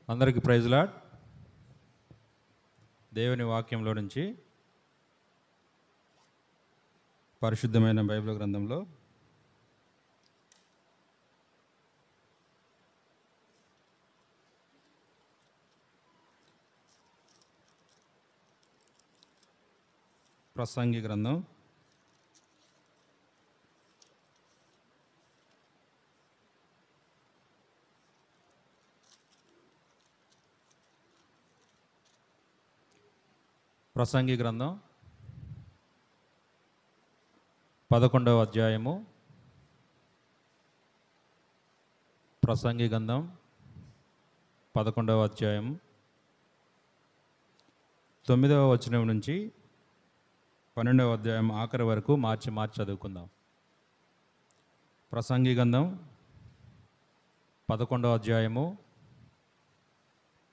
అందరికీ praise lord. దేవుని వాక్యంలో నుంచి పరిశుద్ధమైన బైబిల్ గ్రంథంలో ప్రసంగి గ్రంథం 11వ అధ్యాయము. ప్రసంగి గ్రంథం 11వ అధ్యాయం 9వ వచనం నుంచి 12వ అధ్యాయం ఆఖరి వరకు మార్చి చదువుకుందాం. ప్రసంగి గ్రంథం 11వ అధ్యాయము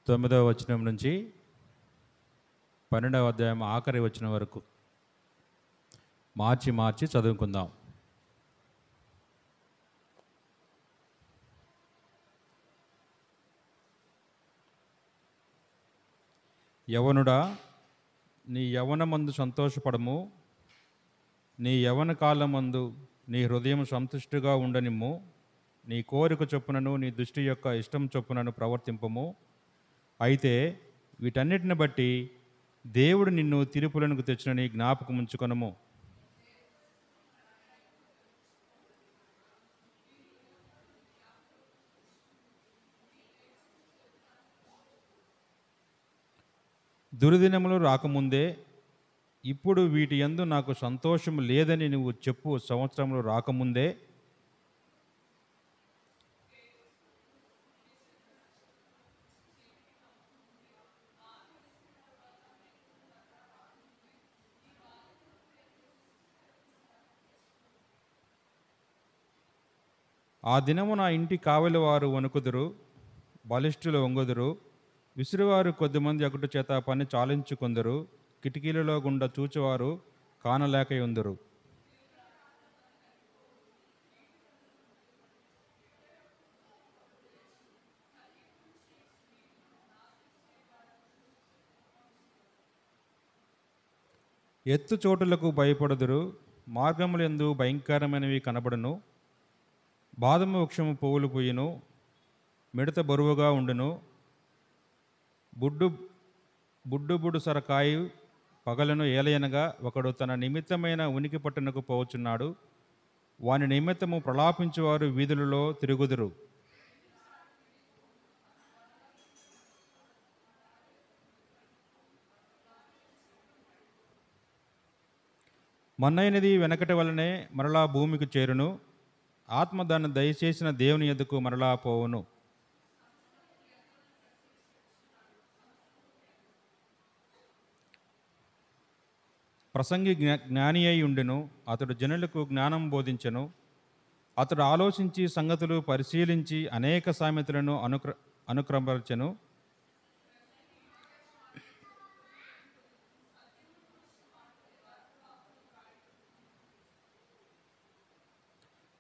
9వ వచనం నుంచి 12వ అధ్యాయం ఆఖరి వచనం వరకు మార్చి చదువుకుందాం. యవనుడా, నీ యవనమందు సంతోషపడము, నీ యవన కాలమందు నీ హృదయం సంతుష్టిగా ఉండనిమ్ము, నీ కోరిక చొప్పునను నీ దృష్టి యొక్క ఇష్టం చొప్పునను ప్రవర్తింపము. అయితే వీటన్నిటిని బట్టి దేవుడు నిన్ను తీర్పులకు తెచ్చిన నీ జ్ఞాపకం ఉంచుకొనము. దుర్దినములు రాకముందే ఇప్పుడు వీటి యందు నాకు సంతోషం లేదని నువ్వు చెప్పు సంవత్సరములు రాకముందే ఆ దినము నా ఇంటి కావలి వారు వణుకుదురు, బలిష్ఠులు వంగుదురు, విసురువారు కొద్దిమంది ఒకటి చేత పని చాలించుకొందరు, కిటికీలలో గుండా చూచువారు కానలేకయుందురు. ఎత్తు చోటులకు భయపడుదురు, మార్గములందు భయంకరమైనవి కనబడును. బాదము వృక్షము పువ్వులు పూయును, మిడత బరువుగా ఉండును. బుడ్డు సరకాయు పగలను ఏలయనగా ఒకడు తన నిమిత్తమైన ఉనికి పట్టునకు పోవచ్చున్నాడు. వాని నిమిత్తము ప్రలాపించువారు వీధులలో తిరుగుదురు. మన్నైనది వెనకటి వలనే మరలా భూమికి చేరును, ఆత్మ దాన్ని దయచేసిన దేవుని ఎదుకు మరలా పోవును. ప్రసంగి జ్ఞాని అయి ఉండును, అతడు జనులకు జ్ఞానం బోధించెను. అతడు ఆలోచించి సంగతులు పరిశీలించి అనేక సామెతలను అనుక్రమపరచెను.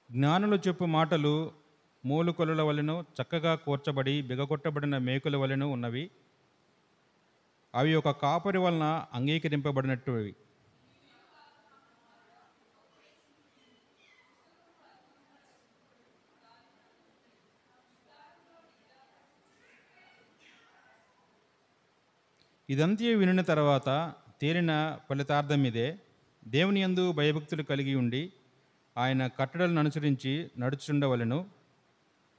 జ్ఞానులు చెప్పు మాటలు మూలుకొలుల వలెను చక్కగా కూర్చబడి బిగగొట్టబడిన మేకుల వలెను ఉన్నవి. అవి ఒక కాపరి వలన అంగీకరింపబడినట్టువి. ఇదంతా వినిన తర్వాత తేలిన ఫలితార్థం ఇదే: దేవుని యందు భయభక్తులు కలిగి ఉండి ఆయన కట్టడలను అనుసరించి నడుచుండవలను.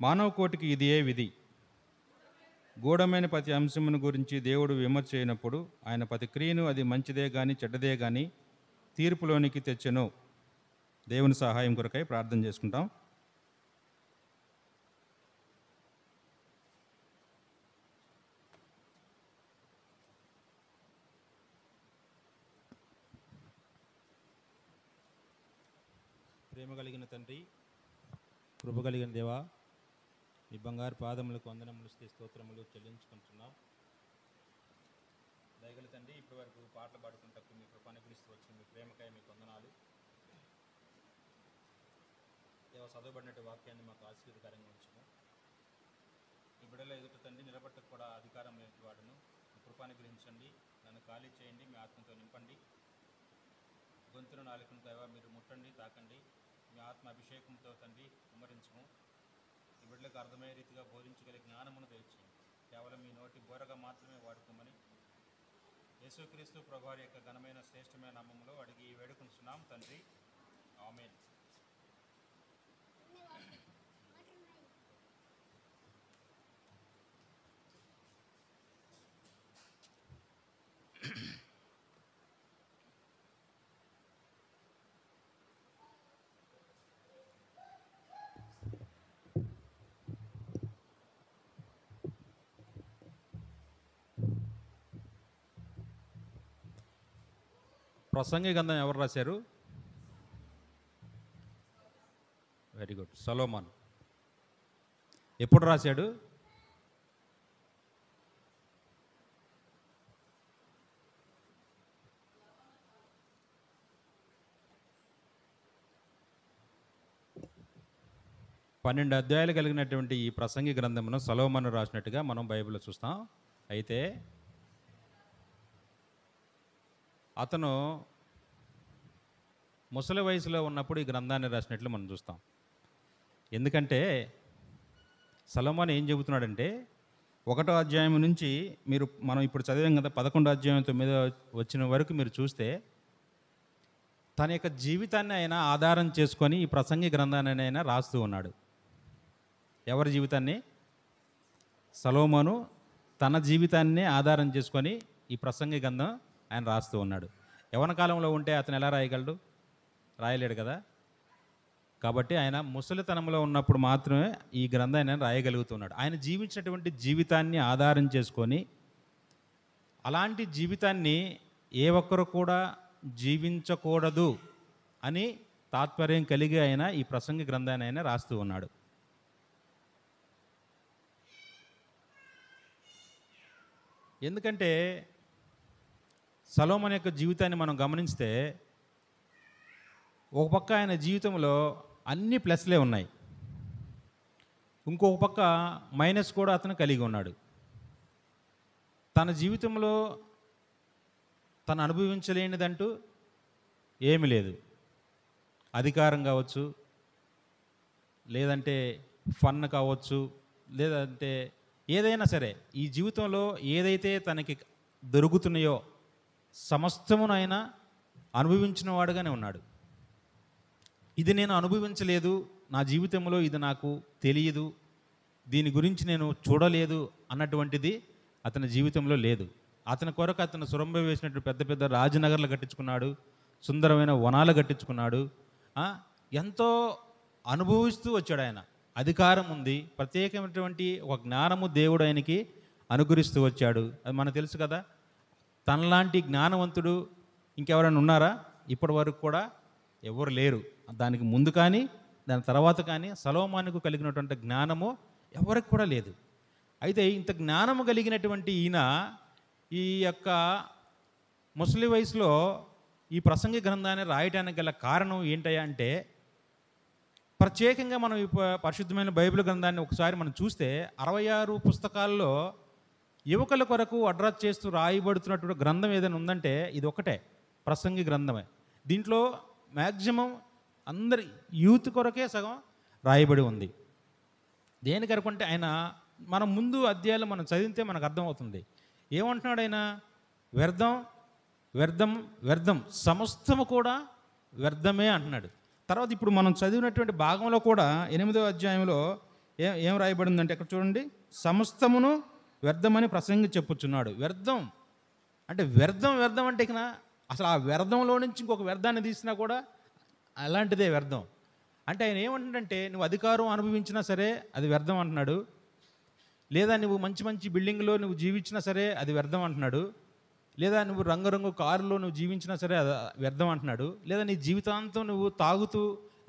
మానవ కోటికి ఇదే విధి. గూఢమైన ప్రతి అంశమును గురించి దేవుడు విమర్శ చేయనప్పుడు ఆయన ప్రతి క్రియను అది మంచిదే కానీ చెడ్డదే కానీ తీర్పులోనికి తెచ్చెను. దేవుని సహాయం కొరకై ప్రార్థన చేసుకుంటాం. ప్రేమ కలిగిన తండ్రి, కృప కలిగిన దేవా, మీ బంగారు పాదములకు వందనములు స్తోత్రములు చెల్లించుకుంటున్నాం. దయగల తండ్రి, ఇప్పటి వరకు పాటలు పాడుకుంటూ మీ కృపను పిలుస్తూ వచ్చిన మీ ప్రేమకై మీకు వందనాలు. దేవ, చదవబడినట్టు వాక్యాన్ని మాకు ఆశీర్వదకరంగా ఉంచుము. ఈ బిడ్డల ఎదుట తండ్రి నిలబట్టకు కూడా అధికారం లేని వాడును. కృపాను గ్రహించండి, నన్ను ఖాళీ చేయండి, మీ ఆత్మతో నింపండి. గొంతును నాలుకను దైవ మీరు ముట్టండి, తాకండి. మీ ఆత్మ అభిషేకంతో తండ్రి కుమ్మరించము. ఈ బిడ్డలకు అర్థమయ్యే రీతిగా బోధించగలిగే జ్ఞానమును దయచేయండి. కేవలం మీ నోటి బోరగా మాత్రమే వాడుకోమని యేసుక్రీస్తు ప్రభువారి యొక్క ఘనమైన శ్రేష్టమైన నామములో అడిగి వేడుకుంటున్నాం తండ్రి, ఆమేన్. ప్రసంగి గ్రంథం ఎవరు రాశారు? Very good, Solomon. ఎప్పుడు రాశాడు? పన్నెండు అధ్యాయాలు కలిగినటువంటి ఈ ప్రసంగి గ్రంథమును సొలొమోను రాసినట్టుగా మనం బైబిల్లో చూస్తాం. అయితే అతను ముసలి వయసులో ఉన్నప్పుడు ఈ గ్రంథాన్ని రాసినట్లు మనం చూస్తాం. ఎందుకంటే సొలొమోను ఏం చెబుతున్నాడంటే, 1వ అధ్యాయం నుంచి మనం ఇప్పుడు చదివాం కదా, 11వ అధ్యాయం 9వ వచ్చిన వరకు మీరు చూస్తే తన యొక్క జీవితాన్ని ఆయన ఆధారం చేసుకొని ఈ ప్రసంగి గ్రంథాన్ని ఆయన రాస్తూ ఉన్నాడు. ఎవరి జీవితాన్ని? సొలొమోను తన జీవితాన్ని ఆధారం చేసుకొని ఈ ప్రసంగి గ్రంథం ఆయన రాస్తూ ఉన్నాడు. యవ్వన కాలంలో ఉంటే అతను ఎలా రాయగలడు? రాయలేడు కదా. కాబట్టి ఆయన ముసలితనంలో ఉన్నప్పుడు మాత్రమే ఈ గ్రంథాన్ని రాయగలుగుతున్నాడు. ఆయన జీవించినటువంటి జీవితాన్ని ఆధారం చేసుకొని, అలాంటి జీవితాన్ని ఏ ఒక్కరు కూడా జీవించకూడదు అని తాత్పర్యం కలిగి ఆయన ఈ ప్రసంగి గ్రంథాన్ని ఆయన రాస్తూ ఉన్నాడు. ఎందుకంటే సొలొమోను యొక్క జీవితాన్ని మనం గమనిస్తే, ఒక పక్క ఆయన జీవితంలో అన్ని ప్లస్లే ఉన్నాయి, ఇంకొక పక్క మైనస్ కూడా అతను కలిగి ఉన్నాడు. తన జీవితంలో తను అనుభవించలేనిదంటూ ఏమీ లేదు. అధికారం కావచ్చు, లేదంటే ఫన్ కావచ్చు, లేదంటే ఏదైనా సరే ఈ జీవితంలో ఏదైతే తనకి దొరుకుతున్నాయో సమస్తమును ఆయన అనుభవించిన వాడుగానే ఉన్నాడు. ఇది నేను అనుభవించలేదు, నా జీవితంలో ఇది నాకు తెలియదు, దీని గురించి నేను చూడలేదు అన్నటువంటిది అతని జీవితంలో లేదు. అతని కొరకు అతను సురంభ వేసినట్టు పెద్ద పెద్ద రాజనగర్లు కట్టించుకున్నాడు, సుందరమైన వనాలు కట్టించుకున్నాడు, ఎంతో అనుభవిస్తూ వచ్చాడు. ఆయన అధికారం ఉంది, ప్రత్యేకమైనటువంటి ఒక జ్ఞానము దేవుడు ఆయనకి అనుగ్రహిస్తూ వచ్చాడు. అది మనకు తెలుసు కదా. తనలాంటి జ్ఞానవంతుడు ఇంకెవరైనా ఉన్నారా? ఇప్పటి వరకు కూడా ఎవరు లేరు. దానికి ముందు కానీ దాని తర్వాత కానీ సొలొమోనుకు కలిగినటువంటి జ్ఞానము ఎవరికి కూడా లేదు. అయితే ఇంత జ్ఞానము కలిగినటువంటి ఈయన ఈ యొక్క ముసలి వయసులో ఈ ప్రసంగి గ్రంథాన్ని రాయడానికి గల కారణం ఏంటయ్యా అంటే, ప్రత్యేకంగా మనం ఈ పరిశుద్ధమైన బైబిల్ గ్రంథాన్ని ఒకసారి మనం చూస్తే 66 పుస్తకాల్లో యువకుల కొరకు అడ్రస్ చేస్తూ రాయబడుతున్నటువంటి గ్రంథం ఏదైనా ఉందంటే ఇది ఒకటే, ప్రసంగి గ్రంథమే. దీంట్లో మ్యాక్సిమం అందరి యూత్ కొరకే సగం రాయబడి ఉంది. దేనికనుకుంటే ఆయన మనం ముందు అధ్యాయాలు మనం చదివితే మనకు అర్థమవుతుంది. ఏమంటున్నాడు ఆయన? వ్యర్థం వ్యర్థం వ్యర్థం, సమస్తము కూడా వ్యర్థమే అంటున్నాడు. తర్వాత ఇప్పుడు మనం చదివినటువంటి భాగంలో కూడా 8వ అధ్యాయంలో ఏం రాయబడిందంటే అక్కడ చూడండి, సమస్తమును వ్యర్థమని ప్రసంగి చెప్పుచున్నాడు. వ్యర్థం అంటే వ్యర్థం వ్యర్థం అంటే ఇక అసలు ఆ వ్యర్థంలో నుంచి ఇంకొక వ్యర్థాన్ని తీసినా కూడా అలాంటిదే వ్యర్థం. అంటే ఆయన ఏమంటాడంటే, నువ్వు అధికారం అనుభవించినా సరే అది వ్యర్థం అంటున్నాడు, లేదా నువ్వు మంచి మంచి బిల్డింగ్లో నువ్వు జీవించినా సరే అది వ్యర్థం అంటున్నాడు, లేదా నువ్వు రంగురంగు కారులో నువ్వు జీవించినా సరే అది వ్యర్థం అంటున్నాడు, లేదా నీ జీవితాంతం నువ్వు తాగుతూ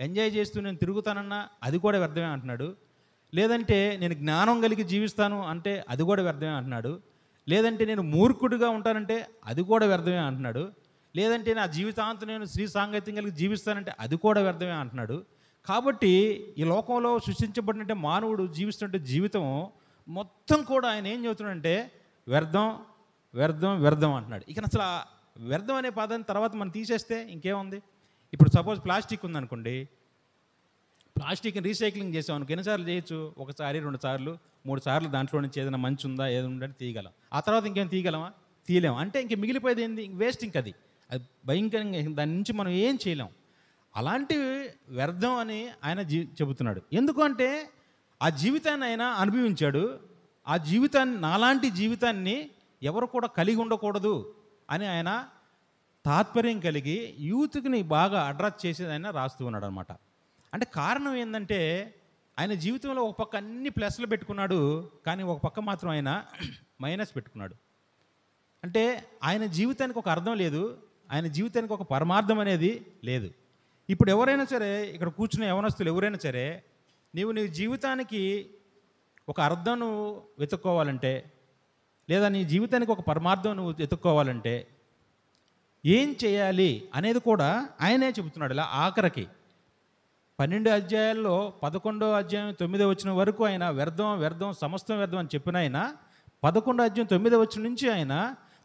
ఎంజాయ్ చేస్తూ నేను తిరుగుతానన్నా అది కూడా వ్యర్థమే అంటున్నాడు, లేదంటే నేను జ్ఞానం కలిగి జీవిస్తాను అంటే అది కూడా వ్యర్థమే అంటున్నాడు, లేదంటే నేను మూర్ఖుడిగా ఉంటానంటే అది కూడా వ్యర్థమే అంటున్నాడు, లేదంటే నా జీవితాంతం నేను స్త్రీ సాంగత్యం కలిగి జీవిస్తానంటే అది కూడా వ్యర్థమే అంటున్నాడు. కాబట్టి ఈ లోకంలో సృష్టించబడినట్టే మానవుడు జీవిస్తున్న జీవితం మొత్తం కూడా ఆయన ఏం చెబుతున్నాడంటే వ్యర్థం వ్యర్థం వ్యర్థం అంటున్నాడు. ఇక అసలు ఆ వ్యర్థం అనే పదాన్ని తర్వాత మనం తీసేస్తే ఇంకేముంది? ఇప్పుడు సపోజ్ ప్లాస్టిక్ ఉందనుకోండి, ప్లాస్టిక్ని రీసైక్లింగ్ చేసామనుకో ఎన్నిసార్లు చేయొచ్చు? ఒకసారి, 2 సార్లు, 3 సార్లు దాంట్లో నుంచి ఏదైనా మంచి ఉందా ఏది ఉందని తీయగలం. ఆ తర్వాత ఇంకేం తీయగలమా? తీయలేము. అంటే ఇంక మిగిలిపోయేది ఏంది? వేస్ట్. ఇంక అది భయంకరంగా, దాని నుంచి మనం ఏం చేయలేం. అలాంటి వ్యర్థం అని ఆయన చెబుతున్నాడు. ఎందుకు అంటే ఆ జీవితాన్ని ఆయన అనుభవించాడు. ఆ జీవితాన్ని, నాలాంటి జీవితాన్ని ఎవరు కూడా కలిగి ఉండకూడదు అని ఆయన తాత్పర్యం కలిగి యూత్ని బాగా అడ్రస్ చేసేది ఆయన రాస్తూ ఉన్నాడు అనమాట. అంటే కారణం ఏంటంటే ఆయన జీవితంలో ఒక పక్క అన్ని ప్లస్లు పెట్టుకున్నాడు, కానీ ఒక పక్క మాత్రం ఆయన మైనస్ పెట్టుకున్నాడు. అంటే ఆయన జీవితానికి ఒక అర్థం లేదు, ఆయన జీవితానికి ఒక పరమార్థం అనేది లేదు. ఇప్పుడు ఎవరైనా సరే, ఇక్కడ కూర్చున్న యవనస్తులు ఎవరైనా సరే, నీ జీవితానికి ఒక అర్థం నువ్వు వెతుక్కోవాలంటే, లేదా నీ జీవితానికి ఒక పరమార్థం నువ్వు వెతుక్కోవాలంటే ఏం చేయాలి అనేది కూడా ఆయనే చెబుతున్నాడు. ఇలా ఆఖరికి 12 అధ్యాయాల్లో 11వ అధ్యాయం 9వ వచనం వరకు ఆయన వ్యర్థం వ్యర్థం సమస్తం వ్యర్థం అని చెప్పిన ఆయన 11వ అధ్యాయం 9వ వచనం నుంచి ఆయన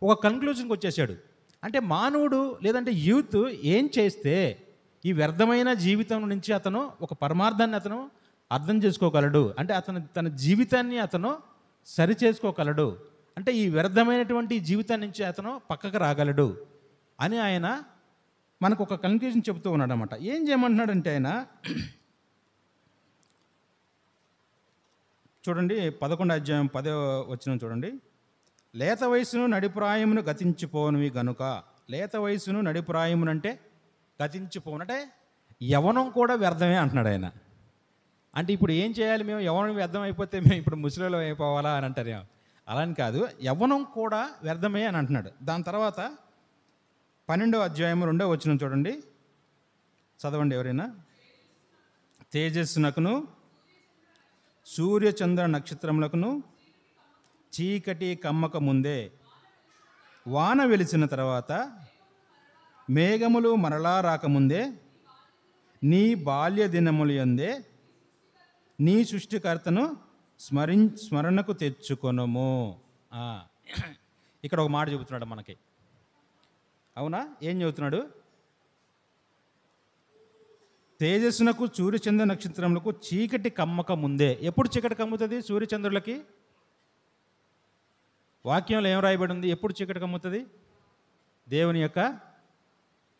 ఒక కన్క్లూజన్కి వచ్చేసాడు. అంటే మానవుడు లేదంటే యూత్ ఏం చేస్తే ఈ వ్యర్థమైన జీవితం నుంచి అతను ఒక పరమార్థాన్ని అతను అర్థం చేసుకోగలడు, అంటే అతను తన జీవితాన్ని అతను సరి చేసుకోగలడు, అంటే ఈ వ్యర్థమైనటువంటి జీవితం నుంచి అతను పక్కకు రాగలడు అని ఆయన మనకు ఒక కన్క్లూజన్ చెబుతూ ఉన్నాడు అనమాట. ఏం చేయమంటున్నాడంటే ఆయన చూడండి, 11వ అధ్యాయం 10వ వచనం చూడండి. లేత వయసును నడిప్రాయమును గతించిపోనువి గనుక. లేత వయసును నడిప్రాయమును అంటే గతించిపోను, అంటే యవనం కూడా వ్యర్థమే అంటున్నాడు ఆయన. అంటే ఇప్పుడు ఏం చేయాలి? మేము యవనం వ్యర్థం అయిపోతే మేము ఇప్పుడు ముసలిలో అయిపోవాలా అని అంటారు. అలా అని కాదు, యవ్వనం కూడా వ్యర్థమే అని అంటున్నాడు. దాని తర్వాత 12వ అధ్యాయం 2వ వచనం చూడండి, చదవండి ఎవరైనా. తేజస్సునకును సూర్యచంద్ర నక్షత్రములకును చీకటి కమ్మక ముందే, వాన వెలిసిన తర్వాత మేఘములు మరలా రాకముందే, నీ బాల్య దినములు యందే నీ సృష్టికర్తను స్మరణకు తెచ్చుకొనుము. ఇక్కడ ఒక మాట చెబుతున్నాడు మనకి, అవునా? ఏం చెబుతున్నాడు? తేజస్సునకు సూర్యచంద్ర నక్షత్రములకు చీకటి కమ్మక ముందే. ఎప్పుడు చీకటి కమ్ముతుంది సూర్యచంద్రులకి? వాక్యంలో ఏం రాయబడి ఉంది? ఎప్పుడు చీకటి కమ్ముతుంది? దేవుని యొక్క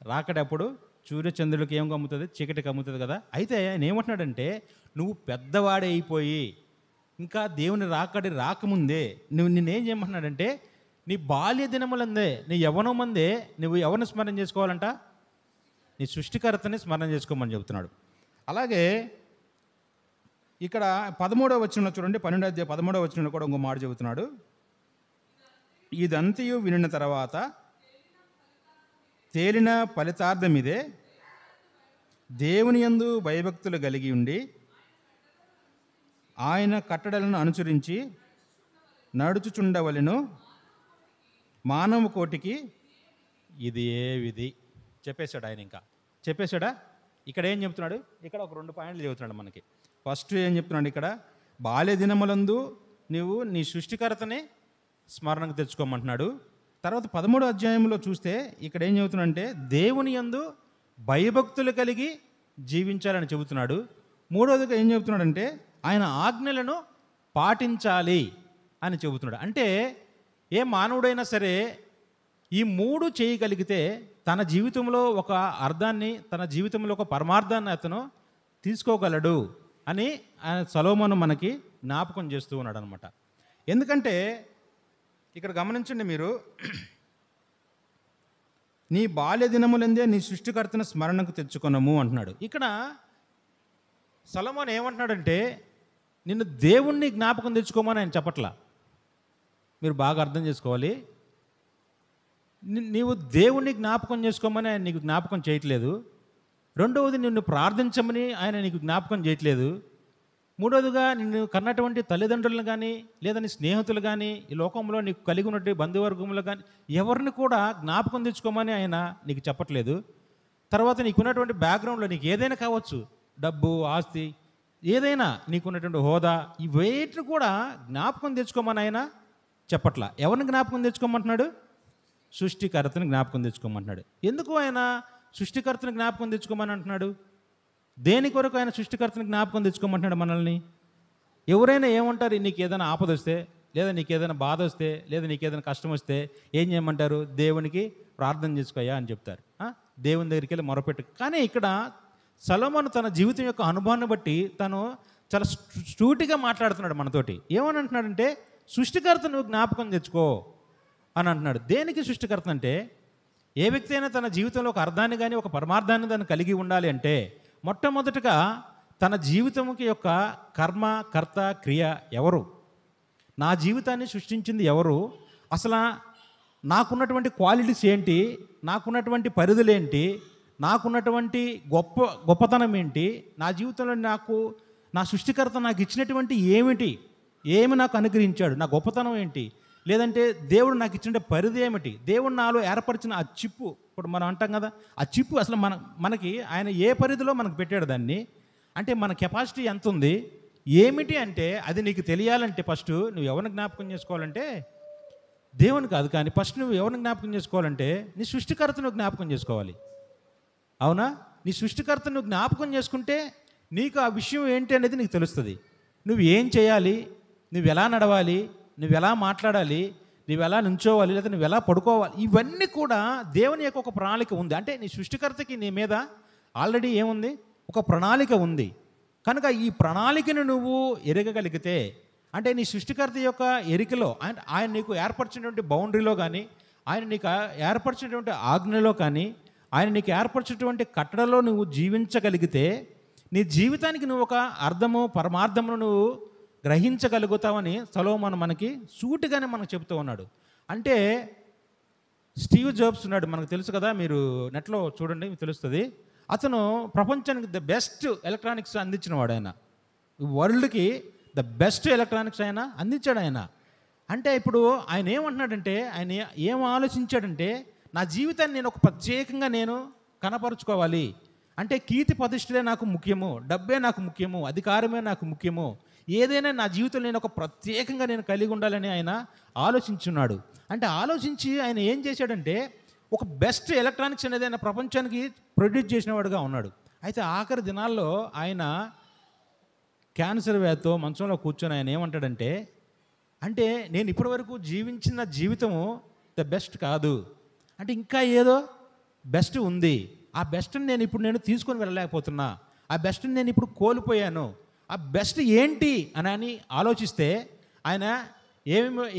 రాకడప్పుడు సూర్యచంద్రులకి ఏం కమ్ముతుంది? చీకటి కమ్ముతుంది కదా. అయితే ఆయన ఏమంటున్నాడంటే, నువ్వు పెద్దవాడే అయిపోయి ఇంకా దేవుని రాకడి రాకముందే నిన్నేం చేయమంటున్నాడంటే, నీ బాల్య దినములందే, నీ యవ్వనం మందే నువ్వు ఎవరిని స్మరణ చేసుకోవాలంట? నీ సృష్టికర్తని స్మరణ చేసుకోమని చెబుతున్నాడు. అలాగే ఇక్కడ 13వ వచనంలో చూడండి, 12వ అధ్యాయం 13వ వచనంలో కూడా ఇంకో మాట చెబుతున్నాడు. ఇదంతయు వినిన తర్వాత తేలిన ఫలితార్థం ఇదే, దేవుని యందు భయభక్తులు కలిగి ఉండి ఆయన కట్టడలను అనుసరించి నడుచుచుండవలెను మానవ కోటికి ఇది ఏ విధి. చెప్పేశాడు ఆయన. ఇంకా చెప్పేశాడా? ఇక్కడ ఏం చెప్తున్నాడు? ఇక్కడ ఒక 2 పాయింట్లు చెబుతున్నాడు మనకి. ఫస్ట్ ఏం చెప్తున్నాడు ఇక్కడ? బాల్య దినములందు నీవు నీ సృష్టికర్తని స్మరణకు తెచ్చుకోమంటున్నాడు. తర్వాత 13వ అధ్యాయంలో చూస్తే ఇక్కడ ఏం చెబుతున్నాడంటే, దేవుని యందు భయభక్తులు కలిగి జీవించాలని చెబుతున్నాడు. మూడవదిగా ఏం చెబుతున్నాడంటే, ఆయన ఆజ్ఞలను పాటించాలి అని చెబుతున్నాడు. అంటే ఏ మానవుడైనా సరే ఈ 3 చేయగలిగితే తన జీవితంలో ఒక అర్థాన్ని, తన జీవితంలో ఒక పరమార్థాన్ని అతను తీసుకోగలడు అని సొలొమోను మనకి జ్ఞాపకం చేస్తూ ఉన్నాడు అనమాట. ఎందుకంటే ఇక్కడ గమనించండి మీరు, నీ బాల్య దినములందే నీ సృష్టికర్తను స్మరణకు తెచ్చుకొనము అంటున్నాడు. ఇక్కడ సొలొమోను ఏమంటున్నాడంటే, నిన్ను దేవుణ్ణి జ్ఞాపకం తెచ్చుకోమని ఆయన చెప్పట్లా. మీరు బాగా అర్థం చేసుకోవాలి. నీవు దేవుణ్ణి జ్ఞాపకం చేసుకోమని ఆయన నీకు జ్ఞాపకం చేయట్లేదు. రెండవది, నిన్ను ప్రార్థించమని ఆయన నీకు జ్ఞాపకం చేయట్లేదు. మూడవదిగా, నిన్ను కన్నటువంటి తల్లిదండ్రులను కానీ లేదా నీ స్నేహితులు కానీ ఈ లోకంలో నీకు కలిగి ఉన్నటువంటి బంధువర్గంలో కానీ ఎవరిని కూడా జ్ఞాపకం తెచ్చుకోమని ఆయన నీకు చెప్పట్లేదు. తర్వాత నీకున్నటువంటి బ్యాక్గ్రౌండ్లో నీకు ఏదైనా కావచ్చు, డబ్బు, ఆస్తి, ఏదైనా నీకున్నటువంటి హోదా ఇవేటిని కూడా జ్ఞాపకం తెచ్చుకోమని ఆయన చెప్పట్లా. ఎవరిని జ్ఞాపకం తెచ్చుకోమంటున్నాడు? సృష్టికర్తని జ్ఞాపకం తెచ్చుకోమంటున్నాడు. ఎందుకు ఆయన సృష్టికర్తని జ్ఞాపకం తెచ్చుకోమని అంటున్నాడు? దేని కొరకు ఆయన సృష్టికర్తని జ్ఞాపకం తెచ్చుకోమంటున్నాడు మనల్ని? ఎవరైనా ఏమంటారు, నీకు ఏదైనా ఆపద వస్తే, లేదా నీకు ఏదైనా బాధ వస్తే, లేదా నీకు ఏదైనా కష్టం వస్తే ఏం చేయమంటారు? దేవునికి ప్రార్థన చేసుకోయా అని చెప్తారు. దేవుని దగ్గరికి వెళ్ళి మొరపెట్టు. కానీ ఇక్కడ సొలొమోను తన జీవితం యొక్క అనుభవాన్ని బట్టి తను చాలా స్టూటిగా మాట్లాడుతున్నాడు మనతోటి. ఏమని అంటున్నాడంటే, సృష్టికర్త నువ్వు జ్ఞాపకం తెచ్చుకో అని అంటున్నాడు. దేనికి సృష్టికర్త అంటే, ఏ వ్యక్తి అయినా తన జీవితంలో ఒక అర్థాన్ని కానీ ఒక పరమార్థాన్ని దాన్ని కలిగి ఉండాలి అంటే మొట్టమొదటిగా తన జీవితంకి యొక్క కర్మ, కర్త, క్రియ ఎవరు? నా జీవితాన్ని సృష్టించింది ఎవరు? అసలు నాకున్నటువంటి క్వాలిటీస్ ఏంటి? నాకున్నటువంటి పరిధులేంటి? నాకున్నటువంటి గొప్పతనం ఏంటి? నా జీవితంలో నా సృష్టికర్త నాకు ఇచ్చినటువంటి ఏమి నాకు అనుగ్రహించాడు? నా గొప్పతనం ఏంటి? లేదంటే దేవుడు నాకు ఇచ్చిన పరిధి ఏమిటి? దేవుడు నాలో ఏర్పరిచిన ఆ చిప్పు, ఇప్పుడు మనం అంటాం కదా, ఆ చిప్పు అసలు మనకి ఆయన ఏ పరిధిలో మనకు పెట్టాడు దాన్ని? అంటే మన కెపాసిటీ ఎంత ఉంది ఏమిటి అంటే అది నీకు తెలియాలంటే ఫస్ట్ నువ్వు ఎవరిని జ్ఞాపకం చేసుకోవాలంటే దేవుని కాదు. కానీ ఫస్ట్ నువ్వు ఎవరిని జ్ఞాపకం చేసుకోవాలంటే నీ సృష్టికర్తను జ్ఞాపకం చేసుకోవాలి. అవునా? నీ సృష్టికర్తను నువ్వు జ్ఞాపకం చేసుకుంటే నీకు ఆ విషయం ఏంటి అనేది నీకు తెలుస్తుంది. నువ్వు ఏం చేయాలి, నువ్వు ఎలా నడవాలి, నువ్వు ఎలా మాట్లాడాలి, నువ్వు ఎలా నుంచోవాలి, లేదా నువ్వు ఎలా పడుకోవాలి, ఇవన్నీ కూడా దేవుని యొక్క ఒక ప్రణాళిక ఉంది. అంటే నీ సృష్టికర్తకి నీ మీద ఆల్రెడీ ఏముంది? ఒక ప్రణాళిక ఉంది. కనుక ఈ ప్రణాళికను నువ్వు ఎరగగలిగితే, అంటే నీ సృష్టికర్త యొక్క ఎరికలో ఆయన నీకు ఏర్పరిచినటువంటి బౌండరీలో కానీ, ఆయన నీకు ఏర్పరిచినటువంటి ఆజ్ఞలో కానీ, ఆయన నీకు ఏర్పరిచినటువంటి కట్టడలో నువ్వు జీవించగలిగితే నీ జీవితానికి నువ్వు ఒక అర్థము, పరమార్థమును నువ్వు గ్రహించగలుగుతావని సొలొమోను మనకి సూటిగానే మనకు చెబుతూ ఉన్నాడు. అంటే స్టీవ్ జాబ్స్ ఉన్నాడు, మనకు తెలుసు కదా, మీరు నెట్లో చూడండి మీకు తెలుస్తుంది. అతను ప్రపంచానికి ద బెస్ట్ ఎలక్ట్రానిక్స్ అందించిన వాడు. ఆయన వరల్డ్కి ద బెస్ట్ ఎలక్ట్రానిక్స్ ఆయన అందించాడు ఆయన. అంటే ఇప్పుడు ఆయన ఏమంటున్నాడంటే, ఆయన ఏం ఆలోచించాడంటే, నా జీవితాన్ని నేను ఒక ప్రత్యేకంగా నేను కనపరుచుకోవాలి అంటే కీర్తి ప్రతిష్టలే నాకు ముఖ్యము, డబ్బే నాకు ముఖ్యము, అధికారమే నాకు ముఖ్యము, ఏదైనా నా జీవితంలో నేను ఒక ప్రత్యేకంగా నేను కలిగి ఉండాలని ఆయన ఆలోచించున్నాడు. అంటే ఆలోచించి ఆయన ఏం చేశాడంటే ఒక బెస్ట్ ఎలక్ట్రానిక్స్ అనేది ఆయన ప్రపంచానికి ప్రొడ్యూస్ చేసిన వాడుగా ఉన్నాడు. అయితే ఆఖరి దినాల్లో ఆయన క్యాన్సర్ వ్యాధితో మంచంలో కూర్చొని ఆయన ఏమంటాడంటే, అంటే నేను ఇప్పటివరకు జీవించిన జీవితము ద బెస్ట్ కాదు, అంటే ఇంకా ఏదో బెస్ట్ ఉంది. ఆ బెస్ట్ని నేను తీసుకొని వెళ్ళలేకపోతున్నా, ఆ బెస్ట్ని నేను ఇప్పుడు కోల్పోయాను. ఆ బెస్ట్ ఏంటి అని ఆలోచిస్తే ఆయన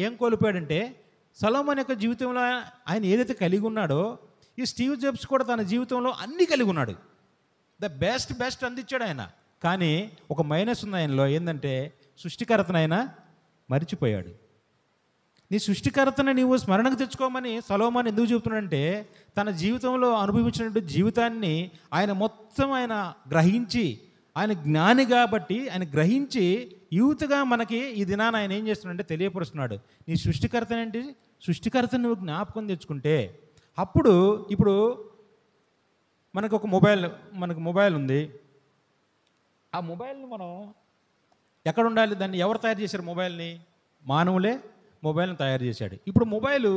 ఏం కోల్పోయాడంటే, సొలొమోను యొక్క జీవితంలో ఆయన ఏదైతే కలిగి ఉన్నాడో ఈ స్టీవ్ జాబ్స్ కూడా తన జీవితంలో అన్నీ కలిగి ఉన్నాడు. ద బెస్ట్ అందించాడు ఆయన. కానీ ఒక మైనస్ ఉంది ఆయనలో, ఏంటంటే సృష్టికర్తను ఆయన మరిచిపోయాడు. నీ సృష్టికర్తను నీవు స్మరణకు తెచ్చుకోమని సొలొమోను ఎందుకు చెబుతున్నాడంటే, తన జీవితంలో అనుభవించినటువంటి జీవితాన్ని ఆయన మొత్తం ఆయన గ్రహించి, ఆయన జ్ఞాని కాబట్టి ఆయన గ్రహించి యూత్గా మనకి ఈ దినాన్ని ఆయన ఏం చేస్తున్నాడంటే తెలియపరుస్తున్నాడు. నీ సృష్టికర్తనేంటి? సృష్టికర్తను నువ్వు జ్ఞాపకం తెచ్చుకుంటే అప్పుడు, ఇప్పుడు మనకు ఒక మొబైల్ ఉంది. ఆ మొబైల్ని మనం ఎక్కడ ఉండాలి? దాన్ని ఎవరు తయారు చేశారు? మొబైల్ని మానవులే మొబైల్ని తయారు చేశాడు. ఇప్పుడు మొబైలు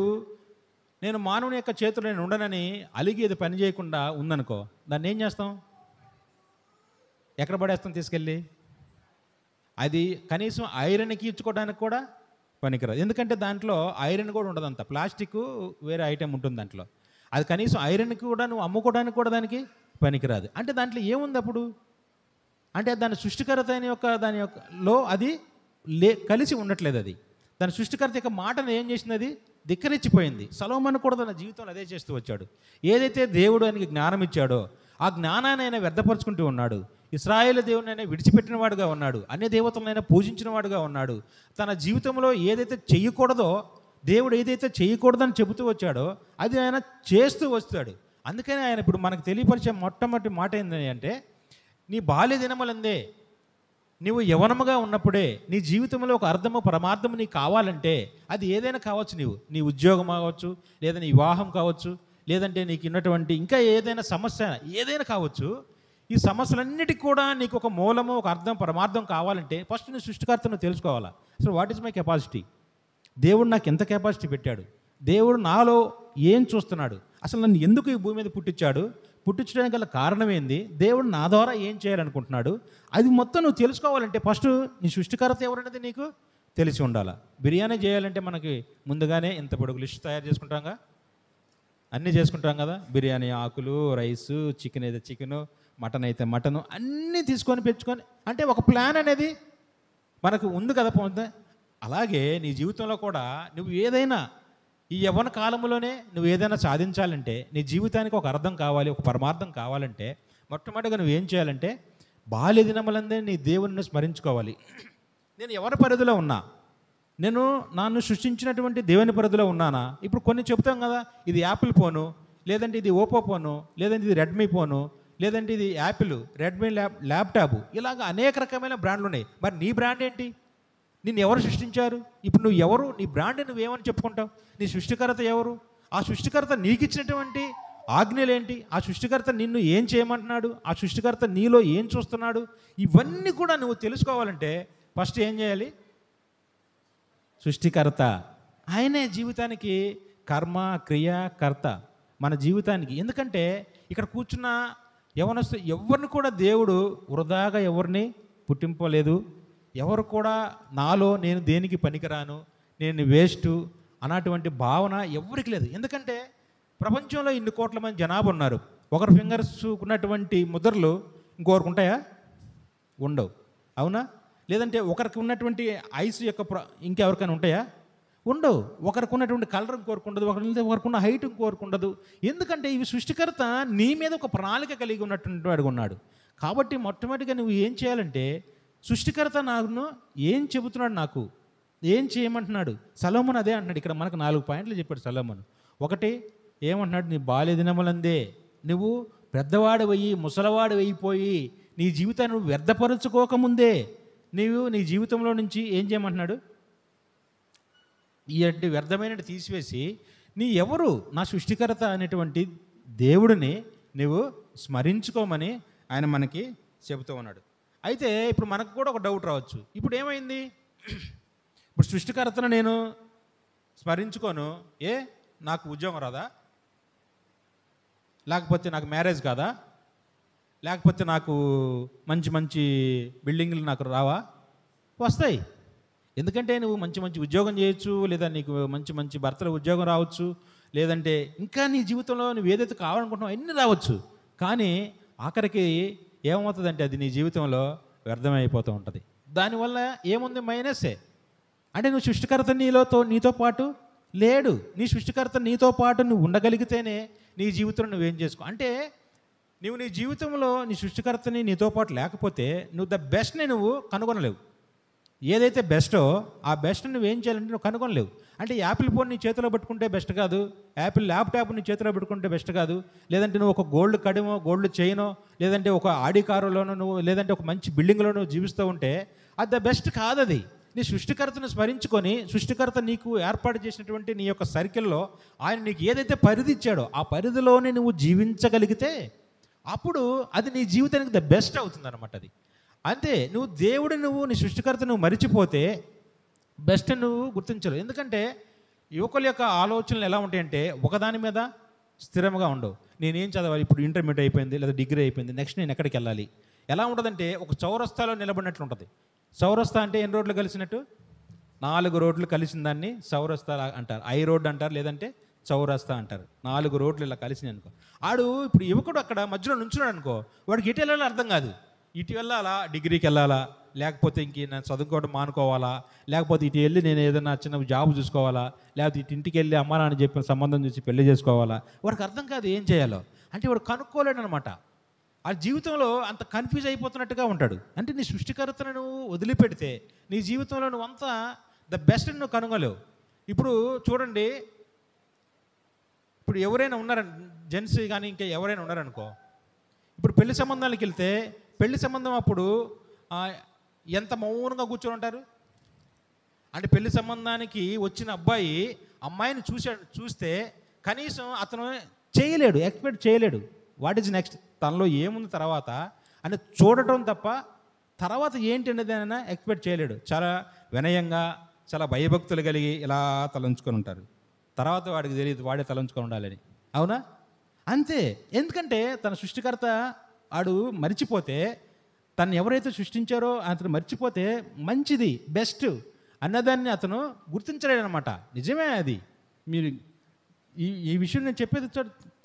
నేను మానవుని యొక్క చేతిలో నేను ఉండనని అలిగి అది పని చేయకుండా ఉందనుకో, దాన్ని ఏం చేస్తాం? ఎక్కడ పడేస్తాం తీసుకెళ్ళి? అది కనీసం ఐరన్కి ఇచ్చుకోవడానికి కూడా పనికిరాదు. ఎందుకంటే దాంట్లో ఐరన్ కూడా ఉండదు, అంత ప్లాస్టిక్ వేరే ఐటెం ఉంటుంది దాంట్లో. అది కనీసం ఐరన్కి కూడా నువ్వు అమ్ముకోవడానికి కూడా దానికి పనికిరాదు. అంటే దాంట్లో ఏముంది అప్పుడు? అంటే దాని సృష్టికర్త దాని యొక్కలో అది కలిసి ఉండట్లేదు. అది దాని సృష్టికర్త యొక్క మాటను ఏం చేసింది? అది ధిక్కరించిపోయింది. సొలొమోను కూడా తన జీవితంలో అదే చేస్తూ వచ్చాడు. ఏదైతే దేవుడు ఆయనకి జ్ఞానం ఇచ్చాడో ఆ జ్ఞానాన్ని ఆయన వ్యర్థపరుచుకుంటూ ఉన్నాడు. ఇశ్రాయేలు దేవుని ఆయన విడిచిపెట్టిన వాడుగా ఉన్నాడు, అన్య దేవతలను పూజించిన వాడుగా ఉన్నాడు. తన జీవితంలో ఏదైతే చేయకూడదో, దేవుడు ఏదైతే చేయకూడదని చెబుతూ వచ్చాడో అది ఆయన చేస్తూ వస్తాడు. అందుకని ఆయన ఇప్పుడు మనకు తెలియపరిచే మొట్టమొదటి మాట ఏంటంటే, అంటే నీ బాల్య దినములందే, నీవు యవనముగా ఉన్నప్పుడే నీ జీవితంలో ఒక అర్థము, పరమార్థము నీకు కావాలంటే అది ఏదైనా కావచ్చు. నీ ఉద్యోగం కావచ్చు, లేదా నీ వివాహం కావచ్చు, లేదంటే నీకు ఉన్నటువంటి ఇంకా ఏదైనా సమస్య ఏదైనా కావచ్చు. ఈ సమస్యలన్నిటికీ కూడా నీకు ఒక మూలము, ఒక అర్థం, పరమార్థం కావాలంటే ఫస్ట్ నువ్వు సృష్టికర్తను తెలుసుకోవాలా. అసలు వాట్ ఈజ్ మై కెపాసిటీ? దేవుడు నాకు ఎంత కెపాసిటీ పెట్టాడు? దేవుడు నాలో ఏం చూస్తున్నాడు? అసలు నన్ను ఎందుకు ఈ భూమి మీద పుట్టించడానికి గల కారణం ఏంది? దేవుడు నా ద్వారా ఏం చేయాలనుకుంటున్నాడు? అది మొత్తం నువ్వు తెలుసుకోవాలంటే ఫస్ట్ నీ సృష్టికర్త ఎవరనేది నీకు తెలిసి ఉండాలి. బిర్యానీ చేయాలంటే మనకి ముందుగానే ఇంత పొడుగు లిస్ట్ తయారు చేసుకుంటాంగా, అన్నీ చేసుకుంటాం కదా. బిర్యానీ ఆకులు, రైసు, చికెన్ అయితే చికెను, మటన్ అయితే మటను, అన్నీ తీసుకొని పెంచుకొని, అంటే ఒక ప్లాన్ అనేది మనకు ఉంది కదా. అలాగే నీ జీవితంలో కూడా నువ్వు ఏదైనా ఈ యవ్వన కాలంలోనే నువ్వు ఏదైనా సాధించాలంటే, నీ జీవితానికి ఒక అర్థం కావాలి, ఒక పరమార్థం కావాలంటే మొట్టమొదటిగా నువ్వు ఏం చేయాలంటే బాల్య దినములందే నీ దేవుని స్మరించుకోవాలి. నేను ఎవరి పరిధిలో ఉన్నా? నేను నన్ను సృష్టించినటువంటి దేవుని పరిధిలో ఉన్నానా? ఇప్పుడు కొన్ని చెప్తాం కదా, ఇది యాపిల్ ఫోను, లేదంటే ఇది ఓపో ఫోను, లేదంటే ఇది రెడ్మీ ఫోను, లేదంటే ఇది యాపిల్, రెడ్మీ ల్యాప్టాప్, ఇలాగ అనేక రకమైన బ్రాండ్లు ఉన్నాయి. మరి నీ బ్రాండ్ ఏంటి? నిన్ను ఎవరు సృష్టించారు? ఇప్పుడు నువ్వు ఎవరు? నీ బ్రాండ్ నువ్వేమని చెప్పుకుంటావు? నీ సృష్టికర్త ఎవరు? ఆ సృష్టికర్త నీకు ఇచ్చినటువంటి ఆజ్ఞలేంటి? ఆ సృష్టికర్త నిన్ను ఏం చేయమంటున్నాడు? ఆ సృష్టికర్త నీలో ఏం చూస్తున్నాడు? ఇవన్నీ కూడా నువ్వు తెలుసుకోవాలంటే ఫస్ట్ ఏం చేయాలి? సృష్టికర్త ఆయనే జీవితానికి కర్మ, క్రియ, కర్త మన జీవితానికి. ఎందుకంటే ఇక్కడ కూర్చున్న ఎవరిని కూడా దేవుడు వృధాగా ఎవరిని పుట్టింపలేదు. ఎవరు కూడా నాలో నేను దేనికి పనికిరాను, నేను వేస్ట్ అన్నటువంటి భావన ఎవరికి లేదు. ఎందుకంటే ప్రపంచంలో ఇన్ని కోట్ల మంది జనాభా ఉన్నారు. ఒకరి ఫింగర్స్ ఉన్నటువంటి ముద్రలు ఇంకొకరికి ఉంటాయా? ఉండవు, అవునా? లేదంటే ఒకరికి ఉన్నటువంటి ఐస్ యొక్క ఇంకెవరికైనా ఉంటాయా? ఉండవు. ఒకరికి ఉన్నటువంటి కలర్ ఇంకొకరికి ఉండదు, ఒకరికి ఉన్న హైట్ ఇంకొకరికి ఉండదు. ఎందుకంటే ఇవి సృష్టికర్త నీ మీద ఒక ప్రణాళిక కలిగి ఉన్నటువంటి వాడు ఉన్నాడు. కాబట్టి మొట్టమొదటిగా నువ్వు ఏం చేయాలంటే సృష్టికర్త నాకు ఏం చెబుతున్నాడు, నాకు ఏం చేయమంటున్నాడు? సొలొమోను అదే అంటున్నాడు. ఇక్కడ మనకు 4 పాయింట్లు చెప్పాడు సొలొమోను. ఒకటి ఏమంటున్నాడు? నీ బాల్య దినములందే నువ్వు పెద్దవాడు అయ్యి ముసలవాడు అయిపోయి నీ జీవితాన్ని నువ్వు వ్యర్థపరుచుకోకముందే నీవు నీ జీవితంలో నుంచి ఏం చేయమంటున్నాడు? ఈ వ్యర్థమైనది తీసివేసి నీ ఎవరు? నా సృష్టికర్త అనేటువంటి దేవుడిని నువ్వు స్మరించుకోమని ఆయన మనకి చెబుతూ ఉన్నాడు. అయితే ఇప్పుడు మనకు కూడా ఒక డౌట్ రావచ్చు. ఇప్పుడు ఏమైంది? ఇప్పుడు సృష్టికర్తను నేను స్మరించుకోను, నాకు ఉద్యోగం రాదా? లేకపోతే నాకు మ్యారేజ్ కాదా? లేకపోతే నాకు మంచి మంచి బిల్డింగ్లు నాకు రావా? వస్తాయి. ఎందుకంటే నువ్వు మంచి మంచి ఉద్యోగం చేయొచ్చు, లేదా నీకు మంచి మంచి భర్తల ఉద్యోగం రావచ్చు, లేదంటే ఇంకా నీ జీవితంలో నువ్వు ఏదైతే కావాలనుకుంటున్నావు అన్నీ రావచ్చు. కానీ ఆఖరికి ఏమవుతుందంటే అది నీ జీవితంలో వ్యర్థమైపోతూ ఉంటుంది. దానివల్ల ఏముంది? మైనస్సే. అంటే నువ్వు సృష్టికర్త నీతో పాటు లేడు. నీ సృష్టికర్త నీతో పాటు నువ్వు ఉండగలిగితేనే నీ జీవితంలో నువ్వేం చేసుకో. అంటే నువ్వు నీ జీవితంలో నీ సృష్టికర్తని నీతో పాటు లేకపోతే నువ్వు ద బెస్ట్ని నువ్వు కనుగొనలేవు. ఏదైతే బెస్టో ఆ బెస్ట్ నువ్వేం చేయాలంటే నువ్వు కనుగొనలేవు. అంటే యాపిల్ ఫోన్ నీ చేతిలో పెట్టుకుంటే బెస్ట్ కాదు, యాపిల్ ల్యాప్టాప్ నీ చేతిలో పెట్టుకుంటే బెస్ట్ కాదు, లేదంటే నువ్వు ఒక గోల్డ్ కడిమో, గోల్డ్ చైనో, లేదంటే ఒక ఆడి కారులోనో నువ్వు, లేదంటే ఒక మంచి బిల్డింగ్లో నువ్వు జీవిస్తూ ఉంటే అది ద బెస్ట్ కాదు. అది నీ సృష్టికర్తను స్మరించుకొని సృష్టికర్త నీకు ఏర్పాటు చేసినటువంటి నీ యొక్క సర్కిల్లో ఆయన నీకు ఏదైతే పరిధి ఇచ్చాడో ఆ పరిధిలోనే నువ్వు జీవించగలిగితే అప్పుడు అది నీ జీవితానికి ద బెస్ట్ అవుతుంది అనమాట. అది అంతే. నువ్వు నీ సృష్టికర్త నువ్వు మరిచిపోతే బెస్ట్ నువ్వు గుర్తించరు. ఎందుకంటే యువకుల యొక్క ఆలోచనలు ఎలా ఉంటాయంటే ఒకదాని మీద స్థిరంగా ఉండవు. నేనేం చదవాలి? ఇప్పుడు ఇంటర్మీడియట్ అయిపోయింది, లేదా డిగ్రీ అయిపోయింది, నెక్స్ట్ నేను ఎక్కడికి వెళ్ళాలి? ఎలా ఉంటుందంటే ఒక చౌరస్తాలో నిలబడినట్లు ఉంటుంది. చౌరస్తా అంటే ఎన్ని రోడ్లు కలిసినట్టు? 4 రోడ్లు కలిసిన దాన్ని చౌరస్తా అంటారు. ఐ రోడ్ అంటారు, లేదంటే చౌరస్తా అంటారు. 4 రోడ్లు ఇలా కలిసినాయి అనుకో. ఇప్పుడు యువకుడు అక్కడ మధ్యలో నుంచున్నాడు అనుకో, వాడికి ఎటు వెళ్ళాలో అర్థం కాదు. ఇటు వెళ్ళాలా, డిగ్రీకి వెళ్ళాలా, లేకపోతే నేను చదువుకోవడం మానుకోవాలా, లేకపోతే ఇటు వెళ్ళి నేను ఏదైనా చిన్న జాబ్ చూసుకోవాలా, లేకపోతే ఇటు ఇంటికి వెళ్ళి అమ్మ నాన్న చెప్పిన సంబంధం చూసి పెళ్లి చేసుకోవాలా, వాడికి అర్థం కాదు ఏం చేయాలో. అంటే వాడు కనుక్కోలేడు అనమాట. ఆ జీవితంలో అంత కన్ఫ్యూజ్ అయిపోతున్నట్టుగా ఉంటాడు. అంటే నీ సృష్టికర్తను నువ్వు వదిలిపెడితే నీ జీవితంలో నువ్వు అంతా ద బెస్ట్ నువ్వు కనుగొలేవు. ఇప్పుడు చూడండి, ఇప్పుడు ఎవరైనా ఉన్నారని జెంట్స్ కానీ ఇంకా ఎవరైనా ఉన్నారనుకో, ఇప్పుడు పెళ్లి సంబంధాలకు వెళ్తే పెళ్లి సంబంధం అప్పుడు ఎంత మౌనంగా కూర్చొని ఉంటారు. అంటే పెళ్లి సంబంధానికి వచ్చిన అబ్బాయి అమ్మాయిని చూస్తే కనీసం అతను ఎక్స్పెక్ట్ చేయలేడు. వాట్ ఈజ్ నెక్స్ట్, తనలో ఏముంది తర్వాత అని చూడటం తప్ప తర్వాత ఏంటి అనేది ఆయన ఎక్స్పెక్ట్ చేయలేడు. చాలా వినయంగా, చాలా భయభక్తులు కలిగి ఇలా తలంచుకొని ఉంటారు. తర్వాత వాడికి తెలియదు వాడే తలంచుకొని ఉండాలని. అవునా? అంతే. ఎందుకంటే తన సృష్టికర్త ఆడు మర్చిపోతే, తను ఎవరైతే సృష్టించారో అతను మర్చిపోతే మంచిది, బెస్ట్ అన్నదాన్ని అతను గుర్తించలేడనమాట. నిజమే అది. మీరు ఈ విషయం నేను చెప్పేది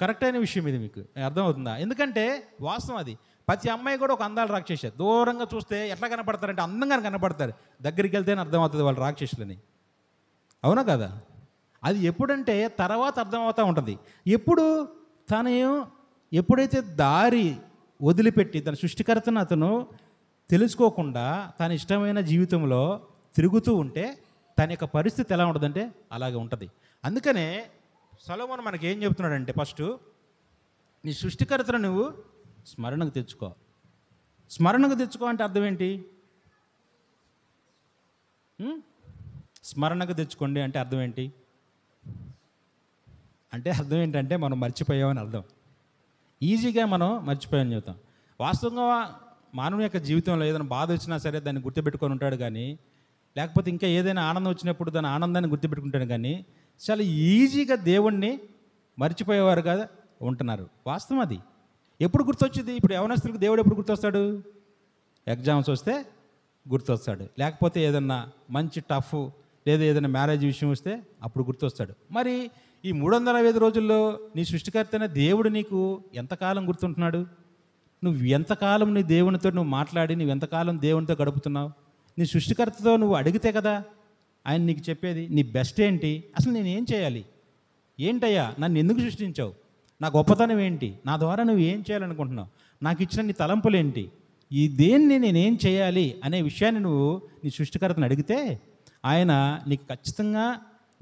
కరెక్ట్ అయిన విషయం, ఇది మీకు అర్థమవుతుందా? ఎందుకంటే వాస్తవం అది. ప్రతి అమ్మాయి కూడా ఒక అందాలు రాక్షసే. దూరంగా చూస్తే ఎట్లా కనపడతారంటే అందంగా కనపడతారు, దగ్గరికి వెళ్తేనే అర్థమవుతుంది వాళ్ళు రాక్షసులని. అవునా కదా? అది ఎప్పుడంటే తర్వాత అర్థమవుతూ ఉంటుంది. ఎప్పుడైతే దారి వదిలిపెట్టి తన సృష్టికర్తను అతను తెలుసుకోకుండా తన ఇష్టమైన జీవితంలో తిరుగుతూ ఉంటే తన యొక్క పరిస్థితి ఎలా ఉంటుందంటే అలాగే ఉంటుంది. అందుకనే సొలొమోను మనకి ఏం చెప్తున్నాడంటే, ఫస్ట్ నీ సృష్టికర్తను నువ్వు స్మరణకు తెచ్చుకో. స్మరణకు తెచ్చుకో అంటే అర్థం ఏంటి? స్మరణకు తెచ్చుకోండి అంటే అర్థం ఏంటి? అంటే అర్థం ఏంటంటే మనం మర్చిపోయామని అర్థం. ఈజీగా మనం మర్చిపోయామని చెబుతాం. వాస్తవంగా మానవుని యొక్క జీవితంలో ఏదైనా బాధ వచ్చినా సరే దాన్ని గుర్తుపెట్టుకొని ఉంటాడు, కానీ లేకపోతే ఇంకా ఏదైనా ఆనందం వచ్చినప్పుడు దాని ఆనందాన్ని గుర్తుపెట్టుకుంటాడు, కానీ చాలా ఈజీగా దేవుణ్ణి మర్చిపోయేవారు కదా ఉంటున్నారు. వాస్తవం అది. ఎప్పుడు గుర్తొచ్చింది? ఇప్పుడు యవనస్తులకు దేవుడు ఎప్పుడు గుర్తొస్తాడు? ఎగ్జామ్స్ వస్తే గుర్తొస్తాడు, లేకపోతే ఏదన్నా మంచి టఫ్ లేదా ఏదైనా మ్యారేజ్ విషయం వస్తే అప్పుడు గుర్తొస్తాడు. మరి ఈ 365 రోజుల్లో నీ సృష్టికర్తైన దేవుడు నీకు ఎంతకాలం గుర్తుంటున్నాడు? నువ్వు ఎంతకాలం నీ దేవునితో నువ్వు మాట్లాడి నువ్వు ఎంతకాలం దేవునితో గడుపుతున్నావు? నీ సృష్టికర్తతో నువ్వు అడిగితే కదా ఆయన నీకు చెప్పేది. నీ బెస్ట్ ఏంటి? అసలు నేను ఏం చేయాలి? ఏంటయ్యా నన్ను ఎందుకు సృష్టించావు? నా గొప్పతనం ఏంటి? నా ద్వారా నువ్వు ఏం చేయాలనుకుంటున్నావు? నాకు ఇచ్చిన నీ తలంపులు ఏంటి? ఈ దేన్ని నేనేం చేయాలి అనే విషయాన్ని నువ్వు నీ సృష్టికర్తను అడిగితే ఆయన నీకు ఖచ్చితంగా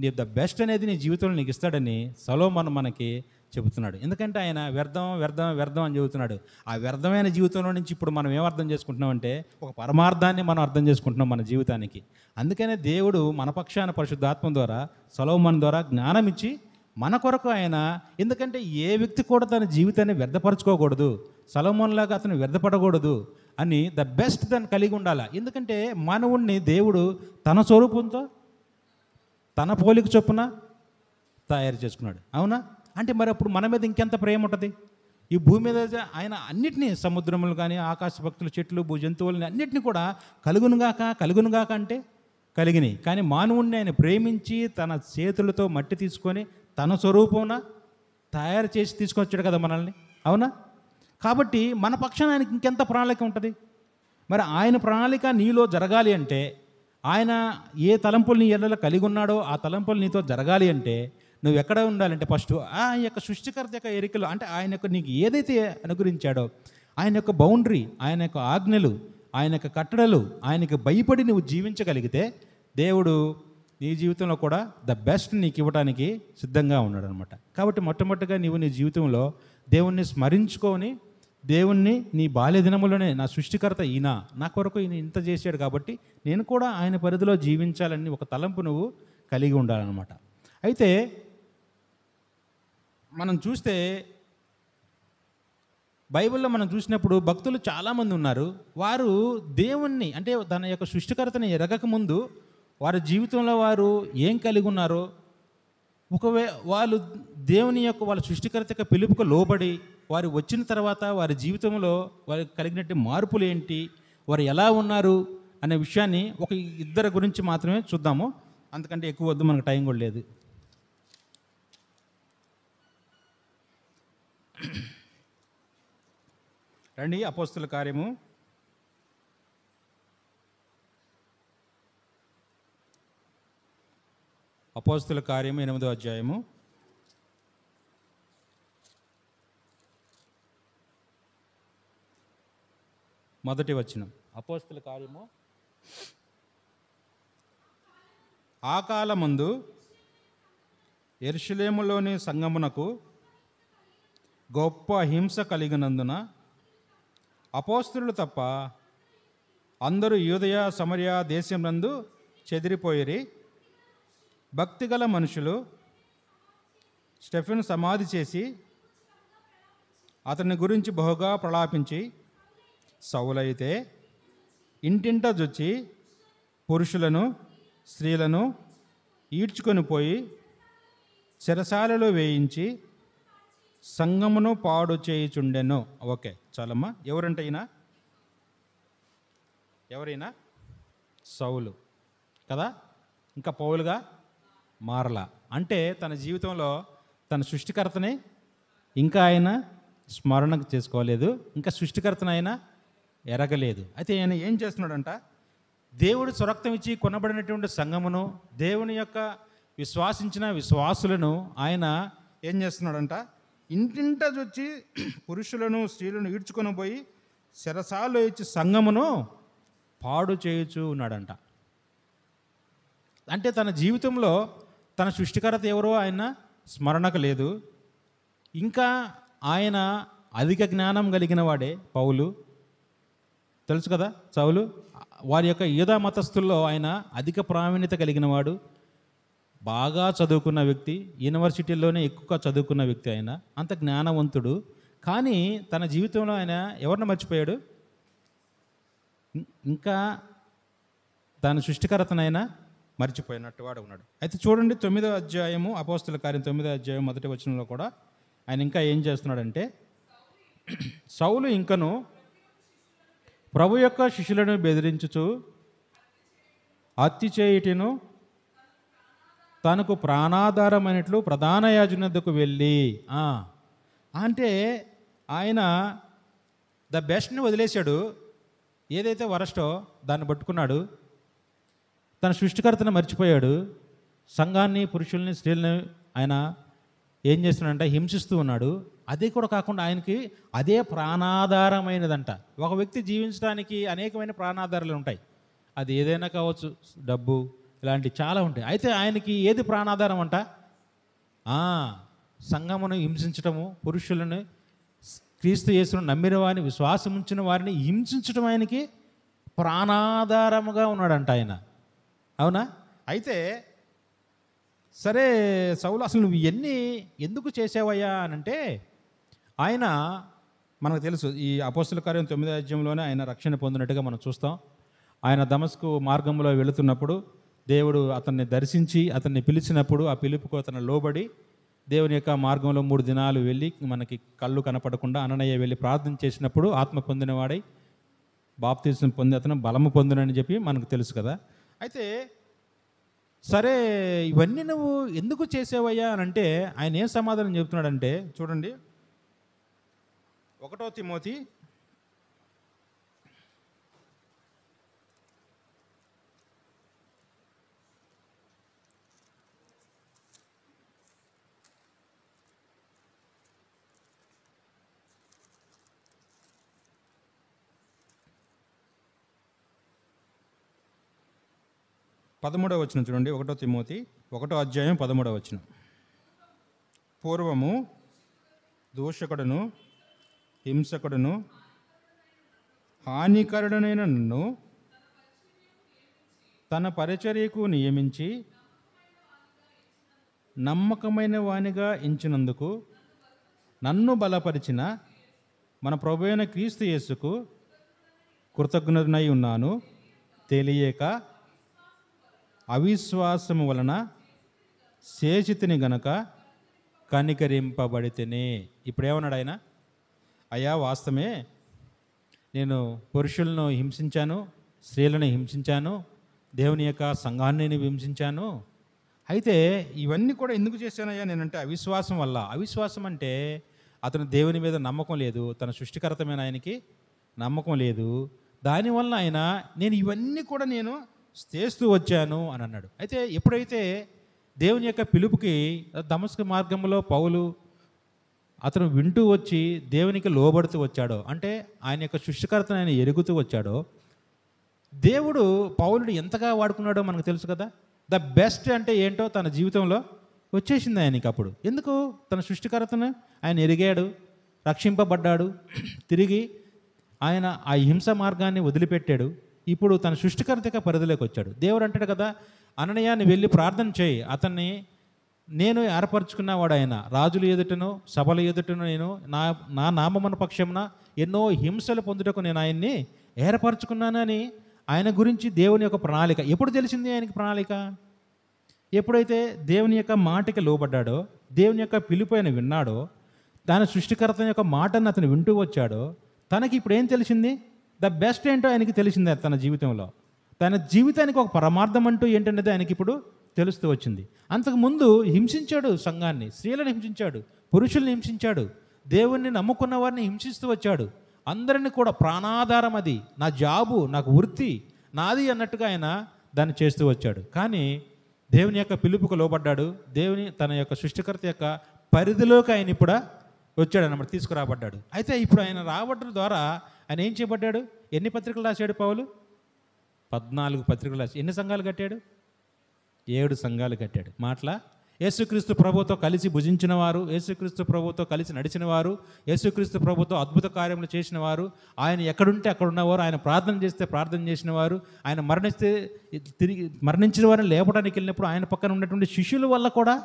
నీ ద బెస్ట్ అనేది నీ జీవితంలో నీకు ఇస్తాడని సొలొమోను మనకి చెబుతున్నాడు. ఎందుకంటే ఆయన వ్యర్థం వ్యర్థం వ్యర్థం అని చెబుతున్నాడు. ఆ వ్యర్థమైన జీవితంలో నుంచి ఇప్పుడు మనం ఏం అర్థం చేసుకుంటున్నామంటే ఒక పరమార్థాన్ని మనం అర్థం చేసుకుంటున్నాం మన జీవితానికి. అందుకనే దేవుడు మన పక్షాన పరిశుద్ధాత్మ ద్వారా సొలొమోను ద్వారా జ్ఞానం ఇచ్చి మన కొరకు ఆయన, ఎందుకంటే ఏ వ్యక్తి కూడా తన జీవితాన్ని వ్యర్థపరచుకోకూడదు, సొలొమోనులాగా అతను వ్యర్థపడకూడదు అని ద బెస్ట్ దాన్ని కలిగి ఉండాలి. ఎందుకంటే మానవుణ్ణి దేవుడు తన స్వరూపంతో తన పోలిక చొప్పున తయారు చేసుకున్నాడు. అవునా? అంటే మరి అప్పుడు మన మీద ఇంకెంత ప్రేమ ఉంటుంది? ఈ భూమి మీద ఆయన అన్నిటినీ, సముద్రములు కానీ ఆకాశ పక్షులు, చెట్లు, జంతువులని అన్నిటిని కూడా కలుగునుగాక అంటే కలిగినాయి. కానీ మానవుణ్ణి ఆయన ప్రేమించి తన చేతులతో మట్టి తీసుకొని తన స్వరూపమున తయారు చేసి తీసుకొచ్చాడు కదా మనల్ని. అవునా? కాబట్టి మన పక్షాన ఆయనకి ఇంకెంత ప్రణాళిక ఉంటుంది? మరి ఆయన ప్రణాళిక నీలో జరగాలి అంటే, ఆయన ఏ తలంపులు నీ ఎడల కలిగి ఉన్నాడో ఆ తలంపులు నీతో జరగాలి అంటే నువ్వు ఎక్కడ ఉండాలంటే ఫస్ట్ ఆయన యొక్క సృష్టికర్త యొక్క ఎరికలు, అంటే ఆయన యొక్క నీకు ఏదైతే అనుగ్రహించాడో ఆయన యొక్క బౌండరీ, ఆయన యొక్క ఆజ్ఞలు, ఆయన యొక్క కట్టడలు, ఆయనకు భయపడి నువ్వు జీవించగలిగితే దేవుడు నీ జీవితంలో కూడా ద బెస్ట్ నీకు ఇవ్వడానికి సిద్ధంగా ఉన్నాడు అనమాట. కాబట్టి మొట్టమొదటిగా నీవు నీ జీవితంలో దేవుణ్ణి స్మరించుకొని, దేవుణ్ణి నీ బాల్య దినములోనే నా సృష్టికర్త ఈయన, నా కొరకు ఈయన ఇంత చేశాడు కాబట్టి నేను కూడా ఆయన పరిధిలో జీవించాలని ఒక తలంపు నువ్వు కలిగి ఉండాలన్నమాట. అయితే మనం చూస్తే బైబిల్లో మనం చూసినప్పుడు భక్తులు చాలామంది ఉన్నారు. వారు దేవుణ్ణి, అంటే తన యొక్క సృష్టికర్తని ఎరగక ముందు వారి జీవితంలో వారు ఏం కలిగి ఉన్నారో, వాళ్ళు దేవుని యొక్క వాళ్ళ సృష్టికర్త యొక్క పిలుపుకు లోబడి వారు వచ్చిన తర్వాత వారి జీవితంలో వారికి కలిగినట్టు మార్పులు ఏంటి, వారు ఎలా ఉన్నారు అనే విషయాన్ని ఒక ఇద్దరు గురించి మాత్రమే చూద్దాము. అంతకంటే ఎక్కువ వద్దు, మనకు టైం కూడా లేదు. రండి, అపోస్తుల కార్యము 8వ అధ్యాయము 1వ వచనం. అపోస్తుల కార్యము. ఆ కాలమందు యెరూషలేములోని సంగమునకు గొప్ప హింస కలిగినందున అపోస్తులు తప్ప అందరూ యూదయ సమరయ దేశమునందు చెదిరిపోయిరి. భక్తిగల మనుషులు స్టెఫెను సమాధి చేసి అతని గురించి బహుగా ప్రలాపించి, సౌలైతే ఇంటింటా జొచ్చి పురుషులను స్త్రీలను ఈడ్చుకొని పోయి చెరసాలలో వేయించి సంఘమును పాడు చేయుచుండెను. ఓకే, చాలమ్మా. ఎవరంటే ఈయన? ఎవరైనా? సౌలు కదా. ఇంకా పౌలుగా మారలా. అంటే తన జీవితంలో తన సృష్టికర్తని ఇంకా ఆయన స్మరణకు చేసుకోలేదు, ఇంకా సృష్టికర్తను ఆయన ఎరగలేదు. అయితే ఆయన ఏం చేస్తున్నాడంట? దేవుడు స్వరక్తం ఇచ్చి కొనబడినటువంటి సంఘమును, దేవుని యొక్క విశ్వాసించిన విశ్వాసులను ఆయన ఏం చేస్తున్నాడంట? ఇంటింట వచ్చి పురుషులను స్త్రీలను ఈడ్చుకొని పోయి చెరసాల్లో ఇచ్చి సంఘమును పాడు చేయుచు ఉన్నాడంట. అంటే తన జీవితంలో తన సృష్టికర్త ఎవరో ఆయన స్మరణకు లేదు. ఇంకా ఆయన అధిక జ్ఞానం కలిగిన వాడే పౌలు, తెలుసు కదా. సౌలు వారి యొక్క యూదా మతస్థుల్లో ఆయన అధిక ప్రావీణ్యత కలిగిన వాడు, బాగా చదువుకున్న వ్యక్తి, యూనివర్సిటీల్లోనే ఎక్కువగా చదువుకున్న వ్యక్తి. ఆయన అంత జ్ఞానవంతుడు. కానీ తన జీవితంలో ఆయన ఎవరిని మర్చిపోయాడు? ఇంకా తన సృష్టికర్తనైనా మర్చిపోయినట్టు వాడు ఉన్నాడు. అయితే చూడండి, 9వ అధ్యాయము అపోస్తుల కార్యం 9వ అధ్యాయం 1వ వచనంలో కూడా ఆయన ఇంకా ఏం చేస్తున్నాడంటే, సౌలు ఇంకను ప్రభు యొక్క శిష్యులను బెదిరించుచు హత్య చేయుటను తనకు ప్రాణాధారమైనట్లు ప్రధాన యాజకుని వద్దకు వెళ్ళి, అంటే ఆయన ద బెస్ట్ని వదిలేశాడు. ఏదైతే వరస్టో దాన్ని పట్టుకున్నాడు. తన సృష్టికర్తను మర్చిపోయాడు. సంఘాన్ని, పురుషుల్ని, స్త్రీలని ఆయన ఏం చేస్తున్నాడంటే హింసిస్తూ ఉన్నాడు. అదే కూడా కాకుండా ఆయనకి అదే ప్రాణాధారమైనదంట. ఒక వ్యక్తి జీవించడానికి అనేకమైన ప్రాణాధారాలు ఉంటాయి. అది ఏదైనా కావచ్చు, డబ్బు, ఇలాంటివి చాలా ఉంటాయి. అయితే ఆయనకి ఏది ప్రాణాధారం అంట? సంఘమును హింసించటము, పురుషులను, క్రీస్తు యేసును నమ్మిన వారిని, విశ్వాసం ఉంచిన వారిని హింసించడం ఆయనకి ప్రాణాధారముగా ఉన్నాడంట ఆయన. అవునా? అయితే సరే సౌలు, అసలు నువ్వు ఇవన్నీ ఎందుకు చేసావయ్యా అనంటే, ఆయన మనకు తెలుసు ఈ అపోస్తుల కార్యం 9వ అధ్యాయంలోనే ఆయన రక్షణ పొందినట్టుగా మనం చూస్తాం. ఆయన దమస్కు మార్గంలో వెళుతున్నప్పుడు దేవుడు అతన్ని దర్శించి అతన్ని పిలిచినప్పుడు ఆ పిలుపుకు అతను లోబడి దేవుని యొక్క మార్గంలో 3 దినాలు వెళ్ళి మనకి కళ్ళు కనపడకుండా అననయ్య వెళ్ళి ప్రార్థన చేసినప్పుడు ఆత్మ పొందినవాడై బాప్తిస్మం పొంది అతను బలము పొందునని చెప్పి మనకు తెలుసు కదా. అయితే సరే ఇవన్నీ నువ్వు ఎందుకు చేసావయ్యా అని అంటే ఆయన ఏం సమాధానం చెబుతున్నాడంటే, చూడండి 1 తిమోతి 13వ వచనం చూడండి. 1 తిమోతి 1వ అధ్యాయం 13వ వచనం. పూర్వము దూషకుడును హింసకుడును హానికరుడనైన నన్ను తన పరిచర్యకు నియమించి నమ్మకమైన వానిగా ఎంచినందుకు నన్ను బలపరిచిన మన ప్రభువైన క్రీస్తు యేసుకు కృతజ్ఞుడనై ఉన్నాను. తెలియక అవిశ్వాసము వలన శేషితిని గనక కనికరింపబడితేనే. ఇప్పుడు ఏమన్నాడు ఆయన? అయ్యా వాస్తవమే, నేను పురుషులను హింసించాను, స్త్రీలను హింసించాను, దేవుని యొక్క సంఘాన్ని హింసించాను. అయితే ఇవన్నీ కూడా ఎందుకు చేశానయ్యా నేనంటే అవిశ్వాసం వల్ల. అవిశ్వాసం అంటే అతను దేవుని మీద నమ్మకం లేదు, తన సృష్టికర్తమైన ఆయనకి నమ్మకం లేదు. దానివల్ల ఆయన నేను ఇవన్నీ కూడా నేను చేస్తూ వచ్చాను అని అన్నాడు. అయితే ఎప్పుడైతే దేవుని యొక్క పిలుపుకి దమస్కు మార్గంలో పౌలు అతను వింటూ వచ్చి దేవునికి లోబడుతూ వచ్చాడో, అంటే ఆయన యొక్క సృష్టికర్తను ఆయన ఎరుగుతూ వచ్చాడో, దేవుడు పౌలుడు ఎంతగా వాడుకున్నాడో మనకు తెలుసు కదా. ద బెస్ట్ అంటే ఏంటో తన జీవితంలో వచ్చేసింది ఆయనకి అప్పుడు. ఎందుకు? తన సృష్టికర్తను ఆయన ఎరిగాడు, రక్షింపబడ్డాడు, తిరిగి ఆయన ఆ హింస మార్గాన్ని వదిలిపెట్టాడు. ఇప్పుడు తన సృష్టికర్త పరిధిలోకి వచ్చాడు. దేవుడు అంటాడు కదా, అననీయాన్ని వెళ్ళి ప్రార్థన చేయి, అతన్ని నేను ఏర్పరచుకున్నవాడు ఆయన, రాజుల ఎదుటను సభల ఎదుటను నేను నా నామమున పక్షమున ఎన్నో హింసలు పొందుటకు నేను ఆయన్ని ఏర్పరచుకున్నానని ఆయన గురించి దేవుని యొక్క ప్రణాళిక ఎప్పుడు తెలిసింది ఆయనకి ప్రణాళిక? ఎప్పుడైతే దేవుని యొక్క మాటకి లోబడ్డాడో, దేవుని యొక్క పిలుపు ఆయన విన్నాడో, దాని సృష్టికర్త యొక్క మాటను అతను వింటూ వచ్చాడో, తనకి ఇప్పుడు ఏం తెలిసింది? ద బెస్ట్ ఏంటో ఆయనకి తెలిసింది. తన జీవితంలో తన జీవితానికి ఒక పరమార్థం అంటూ ఏంటనేది ఆయనకి ఇప్పుడు తెలుస్తూ వచ్చింది. అంతకుముందు హింసించాడు సంఘాన్ని, స్త్రీలను హింసించాడు, పురుషుల్ని హింసించాడు, దేవుణ్ణి నమ్ముకున్న వారిని హింసిస్తూ వచ్చాడు. అందరినీ కూడా ప్రాణాధారం, అది నా జాబు, నాకు వృత్తి, నాది అన్నట్టుగా ఆయన దాన్ని చేస్తూ వచ్చాడు. కానీ దేవుని యొక్క పిలుపుకు లోబడ్డాడు. దేవుని తన యొక్క సృష్టికర్త యొక్క పరిధిలోకి ఆయన ఇప్పుడు వచ్చాడు అన్నమాట, తీసుకురాబడ్డాడు. అయితే ఇప్పుడు ఆయన రాబడ్డం ద్వారా ఆయన ఏం చేయబడ్డాడు? ఎన్ని పత్రికలు రాశాడు పౌలు? 14 పత్రికలు రాసి ఎన్ని సంఘాలు కట్టాడు? 7 సంఘాలు కట్టాడు. మాటల యేసుక్రీస్తు ప్రభుతో కలిసి భుజించిన వారు, యేసుక్రీస్తు ప్రభుతో కలిసి నడిచిన వారు, యేసుక్రీస్తు ప్రభుతో అద్భుత కార్యములు చేసిన వారు, ఆయన ఎక్కడుంటే అక్కడ ఉన్నవారు, ఆయన ప్రార్థన చేస్తే ప్రార్థన చేసిన వారు, ఆయన మరణిస్తే తిరిగి మరణించిన వారిని లేపడానికి వెళ్ళినప్పుడు ఆయన పక్కన ఉన్నటువంటి శిష్యుల వల్ల కూడా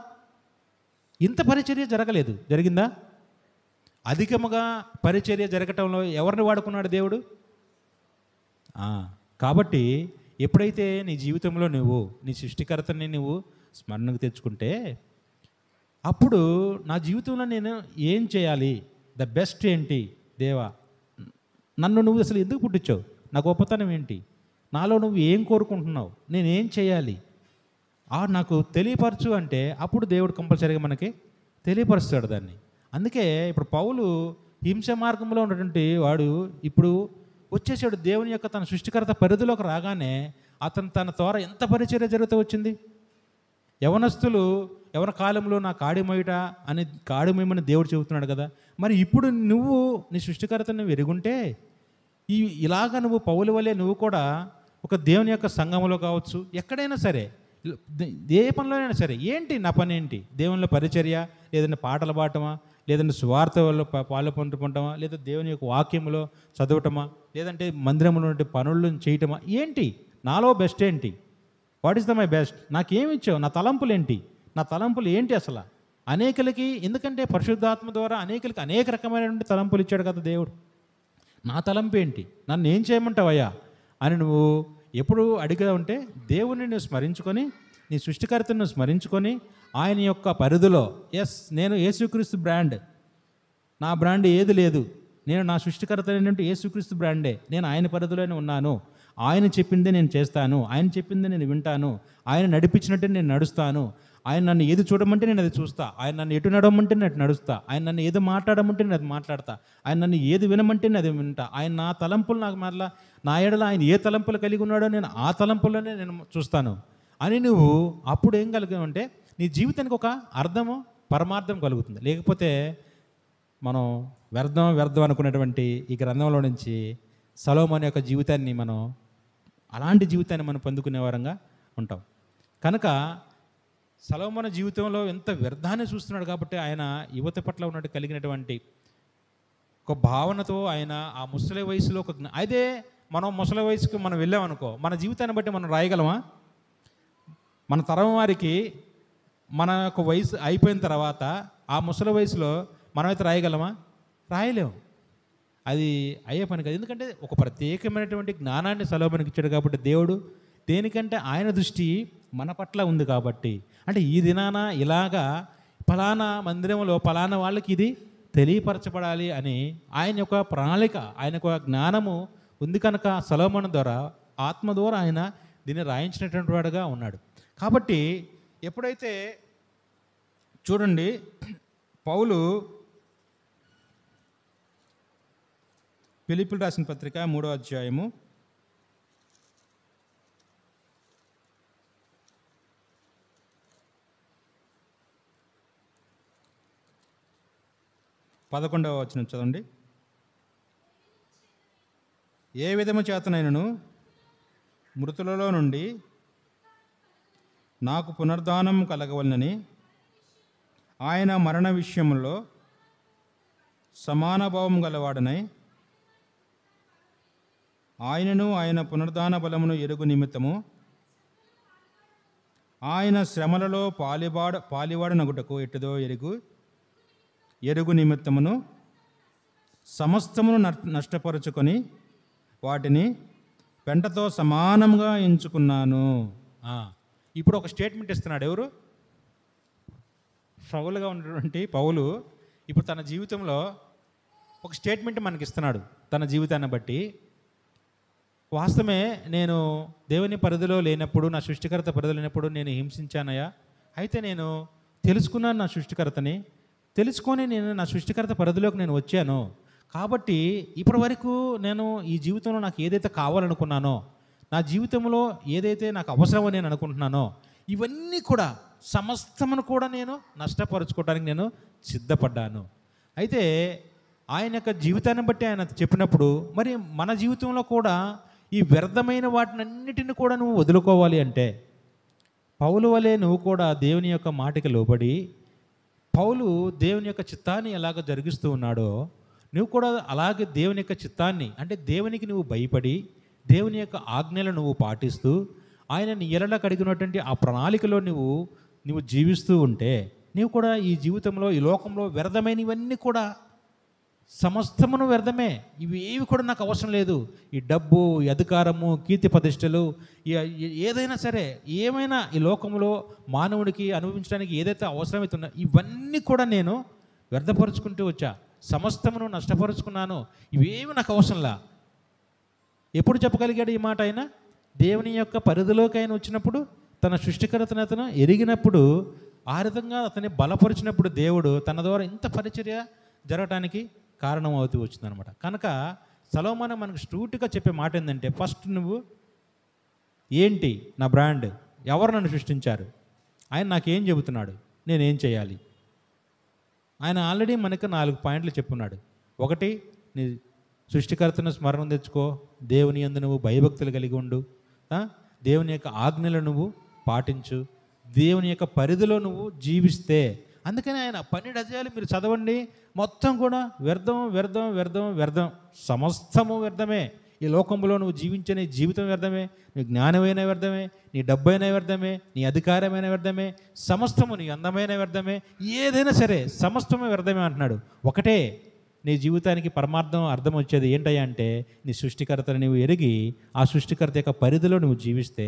ఇంత పరిచర్య జరగలేదు. జరిగిందా? అధికముగా పరిచర్య జరగటంలో ఎవరిని వాడుకున్నాడు దేవుడు? కాబట్టి ఎప్పుడైతే నీ జీవితంలో నువ్వు నీ సృష్టికర్తని నువ్వు స్మరణకు తెచ్చుకుంటే, అప్పుడు నా జీవితంలో నేను ఏం చేయాలి, ద బెస్ట్ ఏంటి, దేవా నన్ను నువ్వు అసలు ఎందుకు పుట్టించావు, నా గొప్పతనం ఏంటి, నాలో నువ్వు ఏం కోరుకుంటున్నావు, నేనేం చేయాలి, నాకు తెలియపరచు అంటే అప్పుడు దేవుడు కంపల్సరీగా మనకి తెలియపరుస్తాడు దాన్ని. అందుకే ఇప్పుడు పౌలు హింస మార్గంలో ఉన్నటువంటి వాడు ఇప్పుడు వచ్చేసాడు. దేవుని యొక్క తన సృష్టికర్త పరిధిలోకి రాగానే అతను తన ద్వారా ఎంత పరిచర్య జరుగుతూ వచ్చింది. యవనస్తులు యవన కాలంలో నా కాడి మొయ్యట అని కాడి మొయ్యమని దేవుడు చెబుతున్నాడు కదా. మరి ఇప్పుడు నువ్వు నీ సృష్టికర్తను ఎరుగుంటే ఇలాగా నువ్వు పౌలు వలె నువ్వు కూడా ఒక దేవుని యొక్క సంఘంలో కావచ్చు, ఎక్కడైనా సరే, ఏ పనిలోనైనా సరే, ఏంటి నా పని ఏంటి? దేవునిలో పరిచర్య, లేదంటే పాటలు పాడటమా, లేదంటే స్వార్థలో పాలు పండుకుంటామా, లేదా దేవుని యొక్క వాక్యంలో చదవటమా, లేదంటే మందిరంలో ఉండే పనులను చేయటమా, ఏంటి నాలో బెస్ట్ ఏంటి? What is the my best? నాకేమి ఇచ్చావు? నా తలంపులు ఏంటి? నా తలంపులు ఏంటి అసలు? అనేకులకి, ఎందుకంటే పరిశుద్ధాత్మ ద్వారా అనేకులకి అనేక రకమైనటువంటి తలంపులు ఇచ్చాడు కదా దేవుడు. నా తలంపు ఏంటి? నన్ను ఏం చేయమంటావయ్యా అని నువ్వు ఎప్పుడు అడిగా ఉంటే దేవుని నువ్వు స్మరించుకొని, నీ సృష్టికర్తను స్మరించుకొని, ఆయన యొక్క పరిధిలో, ఎస్ నేను యేసుక్రీస్తు బ్రాండ్, నా బ్రాండ్ ఏది లేదు, నేను నా సృష్టికర్త ఏంటంటే యేసుక్రీస్తు బ్రాండే, నేను ఆయన పరిధిలోనే ఉన్నాను, ఆయన చెప్పిందే నేను చేస్తాను, ఆయన చెప్పిందే నేను వింటాను, ఆయన నడిపించినట్టే నేను నడుస్తాను, ఆయన నన్ను ఏది చూడమంటే నేను అది చూస్తా, ఆయన నన్ను ఎటు నడవమంటే నేను అటు నడుస్తా, ఆయన నన్ను ఏది మాట్లాడమంటే నేను అది మాట్లాడతా, ఆయన నన్ను ఏది వినమంటే నేను అది వింటా, ఆయన నా తలంపులు నాకు మరలా నా ఏడల ఆయన ఏ తలంపులు కలిగి ఉన్నాడో నేను ఆ తలంపుల్లోనే నేను చూస్తాను అని నువ్వు అప్పుడు ఏం కలిగావంటే నీ జీవితానికి ఒక అర్థము పరమార్థం కలుగుతుంది. లేకపోతే మనం వ్యర్థం అనుకునేటువంటి ఈ గ్రంథంలో నుంచి సొలొమోను యొక్క జీవితాన్ని అలాంటి జీవితాన్ని మనం పొందుకునే వారంగా ఉంటాం. కనుక సొలొమోను జీవితంలో ఎంత వ్యర్థాన్ని చూస్తున్నాడు కాబట్టి ఆయన యువత పట్ల ఉన్నట్టు కలిగినటువంటి ఒక భావనతో ఆయన ఆ ముసలి వయసులో అదే మనం ముసలి వయసుకు మనం వెళ్ళామనుకో, మన జీవితాన్ని బట్టి మనం రాయగలమా? మన తరం వారికి మన యొక్క వయసు అయిపోయిన తర్వాత ఆ ముసలి వయసులో మనమైతే రాయగలమా? రాయలేము. అది అయ్యే పని కాదు. ఎందుకంటే ఒక ప్రత్యేకమైనటువంటి జ్ఞానాన్ని సొలొమోనుకి ఇచ్చాడు కాబట్టి దేవుడు, దేనికంటే ఆయన దృష్టి మన పట్ల ఉంది కాబట్టి, అంటే ఈ దినాన ఇలాగా ఫలానా మందిరంలో ఫలానా వాళ్ళకి ఇది తెలియపరచబడాలి అని ఆయన యొక్క ప్రణాళిక, ఆయన యొక్క జ్ఞానము ఉంది కనుక సొలొమోను ద్వారా ఆత్మ ద్వారా ఆయన దీన్ని రాయించినటువంటి వాడుగా ఉన్నాడు. కాబట్టి ఎప్పుడైతే చూడండి పౌలు ఫిలిప్పీయులకు రాసిన పత్రిక 3వ అధ్యాయము 11వ వచనం చదవండి. ఏ విధము చేతనైనను మృతులలో నుండి నాకు పునరుద్ధానం కలగవలనని ఆయన మరణ విషయంలో సమానభావం గలవాడనై ఆయనను ఆయన పునరుద్ధాన బలమును ఎరుగు నిమిత్తము ఆయన శ్రమలలో పాలివాడనగుటకు ఎట్టుదో ఎరుగు నిమిత్తమును సమస్తమును నష్టపరుచుకొని వాటిని పెంటతో సమానంగా ఎంచుకున్నాను. ఇప్పుడు ఒక స్టేట్మెంట్ ఇస్తున్నాడు. ఎవరు? పౌలుగా ఉన్నటువంటి పౌలు ఇప్పుడు తన జీవితంలో ఒక స్టేట్మెంట్ మనకి ఇస్తున్నాడు. తన జీవితాన్ని బట్టి వాస్తవమే, నేను దేవుని పరిధిలో లేనప్పుడు, నా సృష్టికర్త పరిధిలో లేనప్పుడు నేను హింసించానయ్యా. అయితే నేను తెలుసుకున్నాను నా సృష్టికర్తని, తెలుసుకొని నేను నా సృష్టికర్త పరిధిలోకి నేను వచ్చాను. కాబట్టి ఇప్పటి వరకు నేను ఈ జీవితంలో నాకు ఏదైతే కావాలనుకున్నానో, నా జీవితంలో ఏదైతే నాకు అవసరమని నేను అనుకుంటున్నానో, ఇవన్నీ కూడా సమస్తమును కూడా నేను నష్టపరుచుకోవడానికి నేను సిద్ధపడ్డాను. అయితే ఆయన యొక్క జీవితాన్ని బట్టి ఆయన చెప్పినప్పుడు, మరి మన జీవితంలో కూడా ఈ వ్యర్థమైన వాటినన్నిటిని కూడా నువ్వు వదులుకోవాలి అంటే, పౌలు వలె నువ్వు కూడా దేవుని యొక్క మాటకి లోబడి, పౌలు దేవుని యొక్క చిత్తాన్ని ఎలాగ జరిగిస్తూ ఉన్నాడో, నువ్వు కూడా అలాగే దేవుని యొక్క చిత్తాన్ని, అంటే దేవునికి నువ్వు భయపడి దేవుని యొక్క ఆజ్ఞలు నువ్వు పాటిస్తూ ఆయన నీ ఎడల కడిగినటువంటి ఆ ప్రణాళికలో నువ్వు జీవిస్తూ ఉంటే, నీవు కూడా ఈ జీవితంలో, ఈ లోకంలో వ్యర్థమైనవన్నీ కూడా సమస్తమును వ్యర్థమే. ఇవి ఏవి కూడా నాకు అవసరం లేదు. ఈ డబ్బు, ఈ అధికారము, కీర్తి ప్రతిష్టలు, ఏదైనా సరే, ఏమైనా ఈ లోకంలో మానవుడికి అనుభవించడానికి ఏదైతే అవసరమవుతుందో ఇవన్నీ కూడా నేను వ్యర్థపరుచుకుంటూ వచ్చా. సమస్తమును నష్టపరుచుకున్నాను. ఇవేమి నాకు అవసరంలా. ఎప్పుడు చెప్పగలిగాడు ఈ మాట? ఆయన దేవుని యొక్క పరిధిలోకి ఆయన వచ్చినప్పుడు, తన సృష్టికర్తను అతను ఎరిగినప్పుడు, ఆ విధంగా అతన్ని బలపరిచినప్పుడు దేవుడు తన ద్వారా ఇంత పరిచర్య జరగటానికి కారణం అవుతూ వచ్చిందనమాట. కనుక సొలొమోను మనకు స్ట్రూట్గా చెప్పే మాట ఏంటంటే, ఫస్ట్ నువ్వు ఏంటి, నా బ్రాండ్, ఎవరు నన్ను సృష్టించారు, ఆయన నాకేం చెబుతున్నాడు, నేనేం చేయాలి. ఆయన ఆల్రెడీ మనకు 4 పాయింట్లు చెప్పున్నాడు. ఒకటి, నీ సృష్టికర్తను స్మరణ తెచ్చుకో, దేవుని యందు నువ్వు భయభక్తులు కలిగి ఉండు, దేవుని యొక్క ఆజ్ఞలు నువ్వు పాటించు, దేవుని యొక్క పరిధిలో నువ్వు జీవిస్తే. అందుకని ఆయన 12 అధ్యాయాలు మీరు చదవండి, మొత్తం కూడా వ్యర్థం వ్యర్థం వ్యర్థం వ్యర్థం, సమస్తము వ్యర్థమే. ఈ లోకంలో నువ్వు జీవించే నీ జీవితం వ్యర్థమే, నీ జ్ఞానమైన వ్యర్థమే, నీ డబ్బైన వ్యర్థమే, నీ అధికారమైన వ్యర్థమే, సమస్తము, నీ అందమైన వ్యర్థమే, ఏదైనా సరే సమస్తమే వ్యర్థమే అంటున్నాడు. ఒకటే నీ జీవితానికి పరమార్థం, అర్థం వచ్చేది ఏంటయ్యా అంటే, నీ సృష్టికర్తను నువ్వు ఎరిగి ఆ సృష్టికర్త యొక్క పరిధిలో నువ్వు జీవిస్తే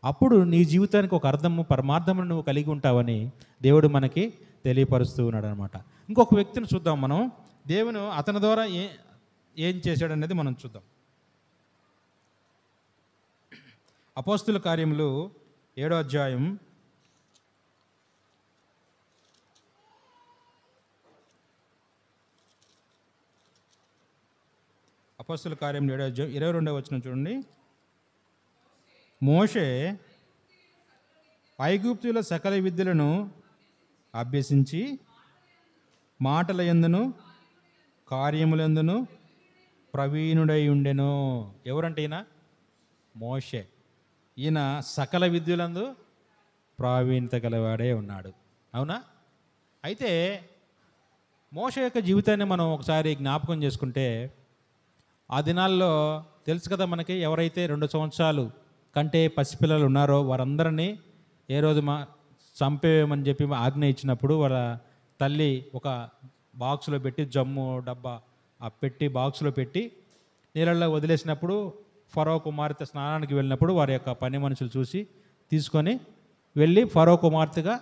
అప్పుడు నీ జీవితానికి ఒక అర్థము, పరమార్థమును నువ్వు కలిగి ఉంటావని దేవుడు మనకి తెలియపరుస్తూ ఉన్నాడు అనమాట. ఇంకొక వ్యక్తిని చూద్దాం మనం. దేవుడు అతని ద్వారా ఏం చేశాడనేది మనం చూద్దాం. అపోస్తుల కార్యములు 7వ అధ్యాయం 22వ వచనం చూడండి. మోషే ఐగుప్తుల సకల విద్యలను అభ్యసించి మాటల యందును కార్యములందును ప్రవీణుడై ఉండెను. ఎవరంటే ఈయన? మోషే. ఈయన సకల విద్యలందు ప్రావీణ్యత గలవాడే ఉన్నాడు. అవునా? అయితే మోషే యొక్క జీవితాన్ని మనం ఒకసారి జ్ఞాపకం చేసుకుంటే, ఆ దినాల్లో తెలుసు కదా మనకి, ఎవరైతే 2 సంవత్సరాలు కంటే పసిపిల్లలు ఉన్నారో వారందరినీ ఏ రోజు చంపేయమని చెప్పి ఆజ్ఞ ఇచ్చినప్పుడు, వాళ్ళ తల్లి ఒక బాక్స్లో పెట్టి, జమ్ము డబ్బా పెట్టి బాక్స్లో పెట్టి నీళ్ళల్లో వదిలేసినప్పుడు, ఫరో కుమార్తె స్నానానికి వెళ్ళినప్పుడు వారి యొక్క పని మనుషులు చూసి తీసుకొని వెళ్ళి ఫరో కుమార్తెగా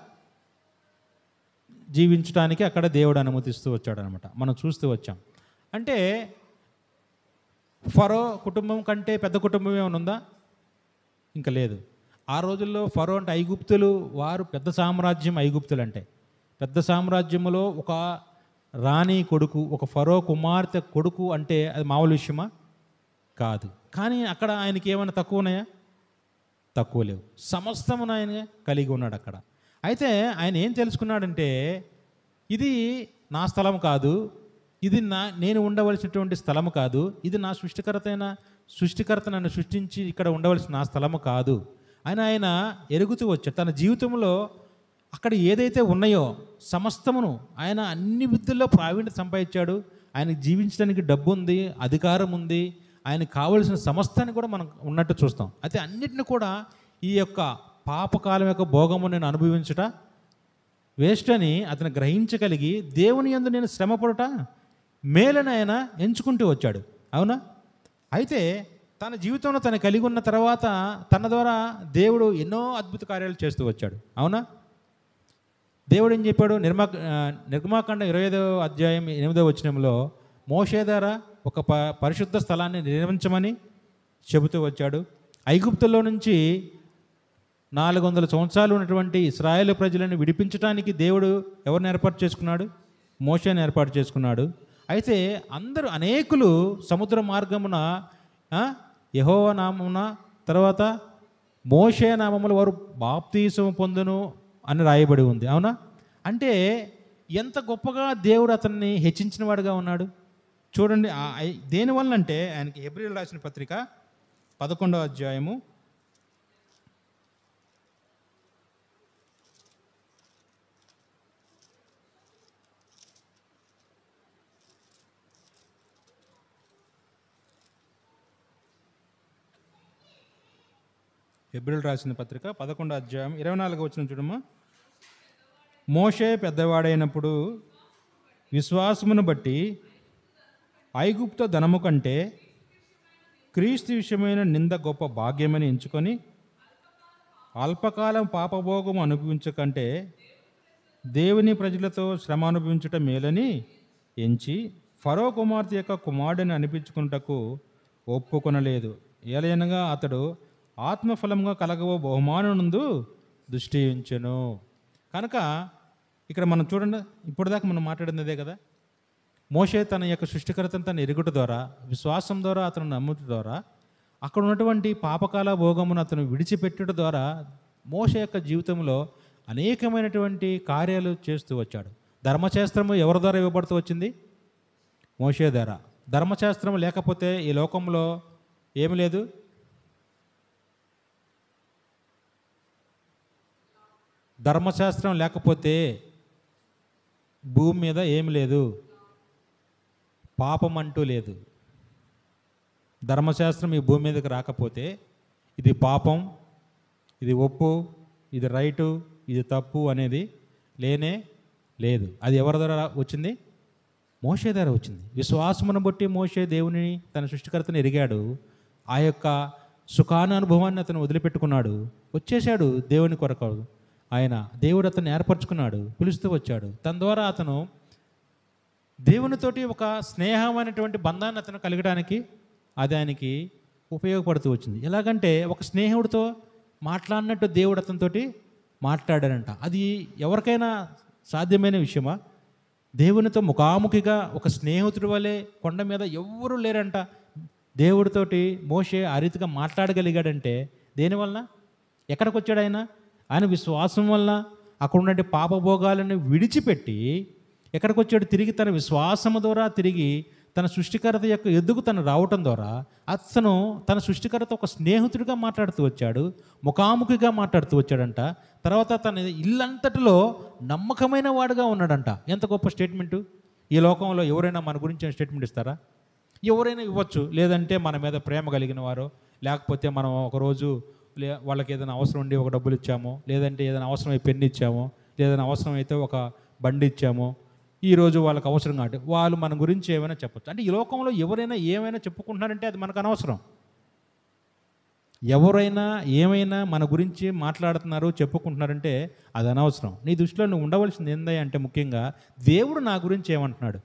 జీవించడానికి అక్కడ దేవుడు అనుమతిస్తూ వచ్చాడనమాట. మనం చూస్తూ వచ్చాం. అంటే ఫరో కుటుంబం కంటే పెద్ద కుటుంబం ఏమైనా ఉందా? ఇంకా లేదు. ఆ రోజుల్లో ఫరో అంటే ఐగుప్తులు, వారు పెద్ద సామ్రాజ్యం. ఐగుప్తులు అంటే పెద్ద సామ్రాజ్యంలో ఒక రాణి కొడుకు, ఒక ఫరో కుమార్తె కొడుకు అంటే అది మామూలు విషయమా? కాదు. కానీ అక్కడ ఆయనకి ఏమైనా తక్కువ ఉన్నాయా? తక్కువ లేవు. సమస్తమును ఆయన కలిగి ఉన్నాడు అక్కడ. అయితే ఆయన ఏం తెలుసుకున్నాడంటే, ఇది నా స్థలం కాదు, ఇది నేను ఉండవలసినటువంటి స్థలము కాదు, ఇది నా సృష్టికర్త నన్ను సృష్టించి ఇక్కడ ఉండవలసిన నా స్థలము కాదు అని ఆయన ఎరుగుతూ వచ్చాడు. తన జీవితంలో అక్కడ ఏదైతే ఉన్నాయో సమస్తమును ఆయన అన్ని విద్యల్లో ప్రావీణ్యత సంపాదించాడు. ఆయనకు జీవించడానికి డబ్బు ఉంది, అధికారం ఉంది, ఆయనకు కావలసిన సమస్తాన్ని కూడా మనం ఉన్నట్టు చూస్తాం. అయితే అన్నిటిని కూడా ఈ యొక్క పాపకాలం యొక్క భోగము నేను అనుభవించుట వేస్ట్ అని అతను గ్రహించగలిగి దేవుని యందు నేను శ్రమపడుట మేలని ఆయన ఎంచుకుంటూ వచ్చాడు. అవునా? అయితే తన జీవితంలో తను కలిగి ఉన్న తర్వాత తన ద్వారా దేవుడు ఎన్నో అద్భుత కార్యాలు చేస్తూ వచ్చాడు. అవునా? దేవుడు ఏం చెప్పాడు? నిర్గమాకాండ 25వ అధ్యాయం 8వ వచనంలో మోషే ద్వారా ఒక పరిశుద్ధ స్థలాన్ని నిర్మించమని చెబుతూ వచ్చాడు. ఐగుప్తులో నుంచి 400 సంవత్సరాలు ఉన్నటువంటి ఇశ్రాయేలు ప్రజలను విడిపించడానికి దేవుడు ఎవరిని ఏర్పాటు చేసుకున్నాడు? మోషేని ఏర్పాటు చేసుకున్నాడు. అయితే అందరూ అనేకులు సముద్ర మార్గమున యెహోవా నామమున తర్వాత మోషే నామముల వారు బాప్తీసం పొందును అని రాయబడి ఉంది. అవునా? అంటే ఎంత గొప్పగా దేవుడు అతన్ని హెచ్చించిన వాడుగా ఉన్నాడు చూడండి. దేనివల్ల అంటే ఆయనకి హెబ్రీయులకు రాసిన పత్రిక 11వ అధ్యాయము 11వ అధ్యాయం 24వ వచనం చూడమ్మా. మోషే పెద్దవాడైనప్పుడు విశ్వాసమును బట్టి ఐగుప్త ధనము కంటే క్రీస్తు విషయమైన నింద గొప్ప భాగ్యమని ఎంచుకొని అల్పకాలం పాపభోగము అనుభవించకంటే దేవుని ప్రజలతో శ్రమ అనుభవించుట మేలని ఎంచి ఫరో కుమార్తె యొక్క కుమారుడిని అనిపించుకున్నటకు ఒప్పుకొనలేదు. ఏలయనగా అతడు ఆత్మఫలంగా కలగవో బహుమానందు దృష్టి ఉంచెను. కనుక ఇక్కడ మనం చూడండి, ఇప్పటిదాకా మనం మాట్లాడినదే కదా. మోషే తన యొక్క సృష్టికర్తను తను ఎరుగుట ద్వారా, విశ్వాసం ద్వారా, అతను నమ్ముట ద్వారా, అక్కడ ఉన్నటువంటి పాపకాల భోగమును అతను విడిచిపెట్టుట ద్వారా మోషే యొక్క జీవితంలో అనేకమైనటువంటి కార్యాలు చేస్తూ వచ్చాడు. ధర్మశాస్త్రము ఎవరి ద్వారా ఇవ్వబడుతూ వచ్చింది? మోషే ద్వారా. ధర్మశాస్త్రం లేకపోతే ఈ లోకంలో ఏమి లేదు. ధర్మశాస్త్రం లేకపోతే భూమి మీద ఏమి లేదు, పాపం అంటూ లేదు. ధర్మశాస్త్రం ఈ భూమి మీదకి రాకపోతే ఇది పాపం, ఇది ఒప్పు, ఇది రైటు, ఇది తప్పు అనేది లేనే లేదు. అది ఎవరి ద్వారా వచ్చింది? మోషే ద్వారా వచ్చింది. విశ్వాసమును బట్టి మోషే దేవుని తన సృష్టికర్తను ఎరిగాడు. ఆ యొక్క సుఖానుభవాన్ని అతను వదిలిపెట్టుకున్నాడు, వచ్చేసాడు దేవుని కొరకు. ఆయన దేవుడు అతన్ని ఏర్పరచుకున్నాడు, పిలుస్తూ వచ్చాడు. తన ద్వారా అతను దేవునితోటి ఒక స్నేహమైనటువంటి బంధాన్ని అతను కలగడానికి అది ఆయనకి ఉపయోగపడుతూ వచ్చింది. ఎలాగంటే ఒక స్నేహితుడితో మాట్లాడినట్టు దేవుడు అతనితోటి మాట్లాడాడంట. అది ఎవరికైనా సాధ్యమైన విషయమా? దేవునితో ముఖాముఖిగా ఒక స్నేహితుడి వలె కొండ మీద ఎవ్వరూ లేరంట. దేవుడితోటి మోషే ఆ రీతిగా మాట్లాడగలిగాడంటే దేనివల్ల? ఎక్కడికి వచ్చాడు ఆయన? ఆయన విశ్వాసం వల్ల అక్కడ ఉన్నటువంటి పాపభోగాలను విడిచిపెట్టి ఎక్కడికి వచ్చాడు? తిరిగి తన విశ్వాసము ద్వారా తిరిగి తన సృష్టికర్త యొక్క ఎద్దుకు తను రావటం ద్వారా అతను తన సృష్టికర్త ఒక స్నేహితుడిగా మాట్లాడుతూ వచ్చాడు, ముఖాముఖిగా మాట్లాడుతూ వచ్చాడంట. తర్వాత తన ఇల్లంతటిలో నమ్మకమైన వాడుగా ఉన్నాడంట. ఎంత గొప్ప స్టేట్మెంటు! ఈ లోకంలో ఎవరైనా మన గురించి స్టేట్మెంట్ ఇస్తారా? ఎవరైనా ఇవ్వచ్చు. లేదంటే మన మీద ప్రేమ కలిగిన వారు, లేకపోతే మనం ఒకరోజు వాళ్ళకి ఏదైనా అవసరం ఉండి ఒక డబ్బులు ఇచ్చామో, లేదంటే ఏదైనా అవసరమై పెన్ను ఇచ్చామో, లేదైనా అవసరం అయితే ఒక బండి ఇచ్చామో, ఈరోజు వాళ్ళకి అవసరం కాబట్టి వాళ్ళు మన గురించి ఏమైనా చెప్పచ్చు. అంటే ఈ లోకంలో ఎవరైనా ఏమైనా చెప్పుకుంటున్నారంటే అది మనకు అనవసరం. ఎవరైనా ఏమైనా మన గురించి మాట్లాడుతున్నారు, చెప్పుకుంటున్నారంటే అది అనవసరం. నీ దృష్టిలో నువ్వు ఉండవలసింది ఏందయ్యా అంటే ముఖ్యంగా దేవుడు నా గురించి ఏమంటున్నాడు,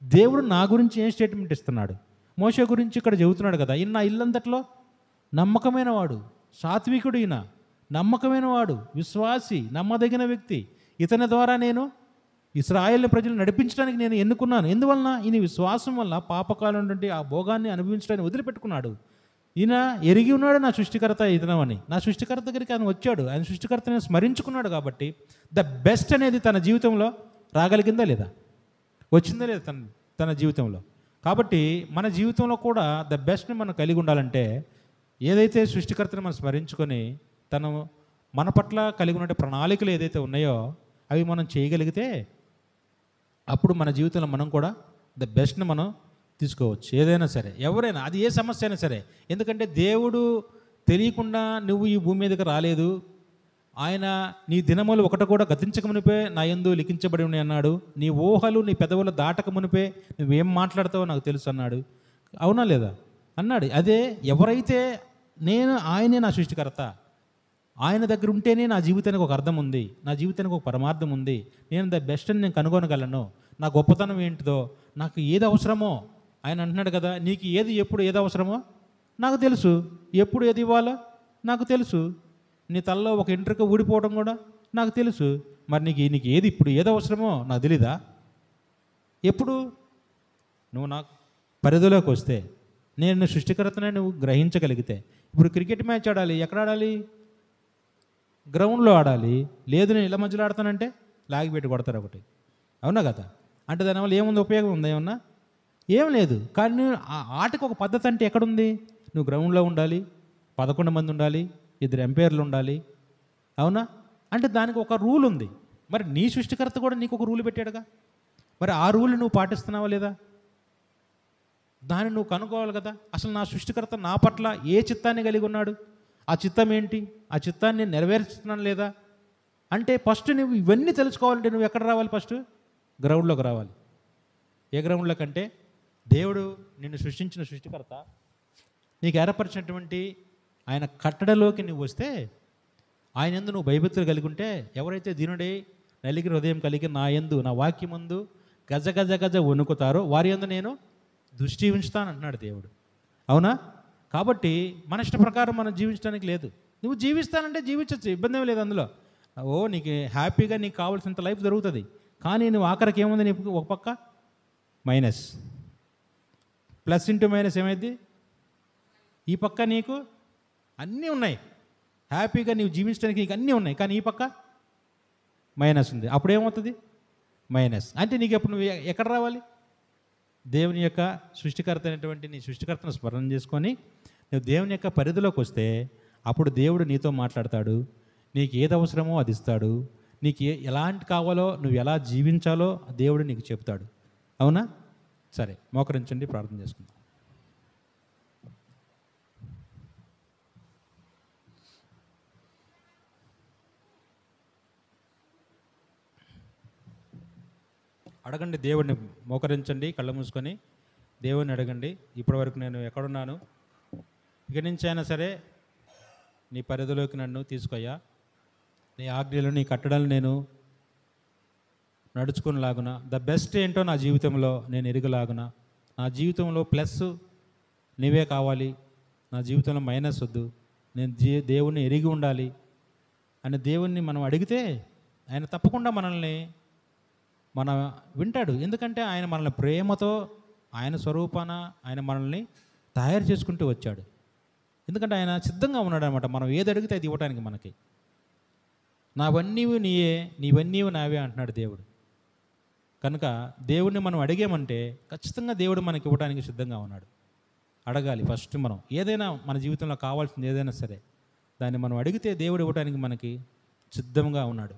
దేవుడు నా గురించి ఏం స్టేట్మెంట్ ఇస్తున్నాడు. మోషే గురించి ఇక్కడ చెబుతున్నాడు కదా, ఈయన నా ఇల్లంతట్లో నమ్మకమైన వాడు, సాత్వికుడు, ఈయన నమ్మకమైన వాడు, విశ్వాసి, నమ్మదగిన వ్యక్తి. ఇతని ద్వారా నేను ఇశ్రాయేలు ప్రజలు నడిపించడానికి నేను ఎన్నుకున్నాను. ఎందువలన? ఈయన విశ్వాసం వల్ల పాపకాలం నుండి ఆ భోగాన్ని అనుభవించడానికి వదిలిపెట్టుకున్నాడు. ఈయన ఎరిగి ఉన్నాడు నా సృష్టికర్త ఇతనమని. నా సృష్టికర్త దగ్గరికి ఆయన వచ్చాడు, ఆయన సృష్టికర్తని స్మరించుకున్నాడు. కాబట్టి ద బెస్ట్ అనేది తన జీవితంలో రాగలిగిందా లేదా? వచ్చిందా లేదా తన జీవితంలో? కాబట్టి మన జీవితంలో కూడా ద బెస్ట్ని మనం కలిగి ఉండాలంటే ఏదైతే సృష్టికర్తని మనం స్మరించుకొని తను మన పట్ల కలిగి ఉన్న ప్రణాళికలు ఏదైతే ఉన్నాయో అవి మనం చేయగలిగితే అప్పుడు మన జీవితంలో మనం కూడా ద బెస్ట్ని మనం తీసుకోవచ్చు. ఏదైనా సరే, ఎవరైనా, అది ఏ సమస్య అయినా సరే. ఎందుకంటే దేవుడు తెలియకుండా నువ్వు ఈ భూమి మీదకి రాలేదు, ఆయన నీ దినములు ఒకటి కూడా గతించక మునిపే నా యందు లిఖించబడి ఉన్నాయి అన్నాడు. నీ ఊహలు నీ పెదవులు దాటక మునిపే నువ్వేం మాట్లాడతావో నాకు తెలుసు అన్నాడు. అవునా లేదా అన్నాడు. అదే ఎవరైతే ఆయనే నా సృష్టికర్త, ఆయన దగ్గర ఉంటేనే నా జీవితానికి ఒక అర్థం ఉంది, నా జీవితానికి ఒక పరమార్థం ఉంది, నేను ద బెస్ట్ అని నేను కనుగొనగలను, నా గొప్పతనం ఏంటిదో, నాకు ఏది అవసరమో ఆయన అంటున్నాడు కదా. నీకు ఎప్పుడు ఏది అవసరమో నాకు తెలుసు, ఎప్పుడు ఏది ఇవ్వాలో నాకు తెలుసు, నీ తలలో ఒక ఎంట్రుక ఊడిపోవడం కూడా నాకు తెలుసు. మరి నీకు ఇప్పుడు ఏది అవసరమో నాకు తెలీదా? ఎప్పుడు నువ్వు నాకు పరిధిలోకి వస్తే, నేను సృష్టికర్తనే నువ్వు గ్రహించగలిగితే. ఇప్పుడు క్రికెట్ మ్యాచ్ ఆడాలి, ఎక్కడ ఆడాలి? గ్రౌండ్లో ఆడాలి. లేదు నేను ఇళ్ళ మధ్యలో ఆడతానంటే లాగి పెట్టి కొడతారు ఒకటి, అవునా కదా? అంటే దానివల్ల ఏముంది, ఉపయోగం ఉందా ఏమన్నా? ఏం లేదు. కానీ ఆ ఆటకు ఒక పద్ధతి అంటే ఎక్కడుంది? నువ్వు గ్రౌండ్లో ఉండాలి, 11 మంది ఉండాలి, 2 ఎంపైర్లు ఉండాలి, అవునా? అంటే దానికి ఒక రూల్ ఉంది. మరి నీ సృష్టికర్త కూడా నీకు ఒక రూల్ పెట్టాడుగా. మరి ఆ రూల్ నువ్వు పాటిస్తున్నావా లేదా? దాన్ని నువ్వు కనుక్కోవాలి కదా. అసలు నా సృష్టికర్త నా పట్ల ఏ చిత్తాన్ని కలిగి ఉన్నాడు, ఆ చిత్తం ఏంటి, ఆ చిత్తాన్ని నేను నెరవేర్చుతున్నాను లేదా అంటే ఫస్ట్ నువ్వు ఇవన్నీ తెలుసుకోవాలంటే నువ్వు ఎక్కడ రావాలి? ఫస్ట్ గ్రౌండ్లోకి రావాలి. ఏ గ్రౌండ్లో కంటే దేవుడు నిన్ను సృష్టించిన సృష్టికర్త నీకు ఏర్పరిచినటువంటి ఆయన కట్టడలోకి నువ్వు వస్తే, ఆయన యందు నువ్వు భయభక్తులు కలిగి ఉంటే, ఎవరైతే దీనుడై నలిగిన హృదయం కలిగి నా యందు నా వాక్యమందు గజ గజ గజ వణుకుతారో వారి యందు నేను దృష్టి ఉంచుతాను అంటున్నాడు దేవుడు, అవునా? కాబట్టి మన ఇష్ట ప్రకారం మనం జీవించడానికి లేదు. నువ్వు జీవిస్తానంటే జీవించవచ్చు, ఇబ్బంది ఏం లేదు అందులో. నీకు హ్యాపీగా నీకు కావాల్సినంత లైఫ్ దొరుకుతుంది. కానీ నువ్వు ఆఖరికి ఏముంది నీకు? ఒక పక్క మైనస్, ప్లస్ ఇంటూ మైనస్ ఏమైంది? ఈ పక్క నీకు అన్నీ ఉన్నాయి, హ్యాపీగా నీవు జీవించడానికి నీకు అన్నీ ఉన్నాయి, కానీ ఈ పక్క మైనస్ ఉంది. అప్పుడు ఏమవుతుంది? మైనస్ అంటే నీకు ఎప్పుడు నువ్వు ఎక్కడ రావాలి? దేవుని యొక్క సృష్టికర్త అయినటువంటి నీ సృష్టికర్తను స్మరణ చేసుకొని నువ్వు దేవుని యొక్క పరిధిలోకి వస్తే, అప్పుడు దేవుడు నీతో మాట్లాడతాడు, నీకు ఏది అవసరమో అది ఇస్తాడు, నీకు ఎలాంటి కావాలో నువ్వు ఎలా జీవించాలో దేవుడు నీకు చెప్తాడు, అవునా? సరే, మోకరించండి, ప్రార్థన చేసుకుందాం. అడగండి దేవుడిని, మోకరించండి, కళ్ళ మూసుకొని దేవుడిని అడగండి. ఇప్పటివరకు నేను ఎక్కడున్నాను, ఇక నుంచి అయినా సరే నీ పరిధిలోకి నన్ను తీసుకొయ్యా, నీ ఆజ్ఞలు నీ కట్టడలు నేను నడుచుకునేలాగున, ద బెస్ట్ ఏంటో నా జీవితంలో నేను ఎరగలాగున, నా జీవితంలో ప్లస్ నీవే కావాలి, నా జీవితంలో మైనస్ వద్దు, నేను దేవుణ్ణి ఎరిగి ఉండాలి అని దేవుణ్ణి మనం అడిగితే ఆయన తప్పకుండా మనల్ని వింటాడు. ఎందుకంటే ఆయన మనల్ని ప్రేమతో ఆయన స్వరూపాన ఆయన మనల్ని తయారు చేసుకుంటూ వచ్చాడు. ఎందుకంటే ఆయన సిద్ధంగా ఉన్నాడు అనమాట. మనం ఏది అడిగితే అది ఇవ్వటానికి మనకి. నావన్నీ నీయే, నీవన్నీ నావే అంటున్నాడు దేవుడు. కనుక దేవుడిని మనం అడిగామంటే ఖచ్చితంగా దేవుడు మనకి ఇవ్వడానికి సిద్ధంగా ఉన్నాడు. అడగాలి ఫస్ట్. మనం ఏదైనా మన జీవితంలో కావాల్సింది ఏదైనా సరే దాన్ని మనం అడిగితే దేవుడు ఇవ్వడానికి మనకి సిద్ధంగా ఉన్నాడు.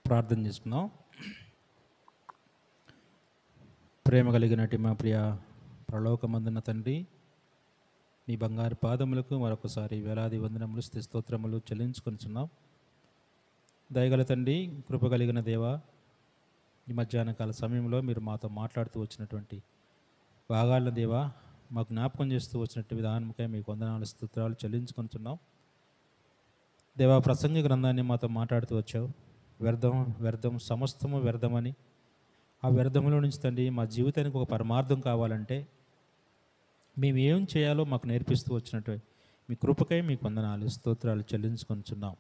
ప్రార్థన చేసుకుందాం. ప్రేమ కలిగినట్టు మా ప్రియ పరలోకమందున్న తండ్రి, మీ బంగారు పాదములకు మరొకసారి వేలాది వందనములు స్తోత్రములు చెల్లించుకొనిచున్నాం. దయగల తండ్రి, కృప కలిగిన దేవ, ఈ మధ్యాహ్న కాల సమయంలో మీరు మాతో మాట్లాడుతూ వచ్చినటువంటి భాగాల దేవ, మాకు జ్ఞాపకం చేస్తూ వచ్చినట్టు విధానముకై మీకు వందనాలు స్తోత్రాలు చెల్లించుకొనిచున్నాం. దేవా, ప్రసంగి గ్రంథాన్ని మాతో మాట్లాడుతూ వచ్చావు. వ్యర్థం వ్యర్థం సమస్తము వ్యర్థమని, ఆ వ్యర్థములో నుంచి తండ్రి మా జీవితానికి ఒక పరమార్థం కావాలంటే మేము ఏం చేయాలో మాకు నేర్పిస్తూ వచ్చినట్టు మీ కృపకై మీకు వందనాలు స్తోత్రాలు చెల్లించుకొనిచున్నాం.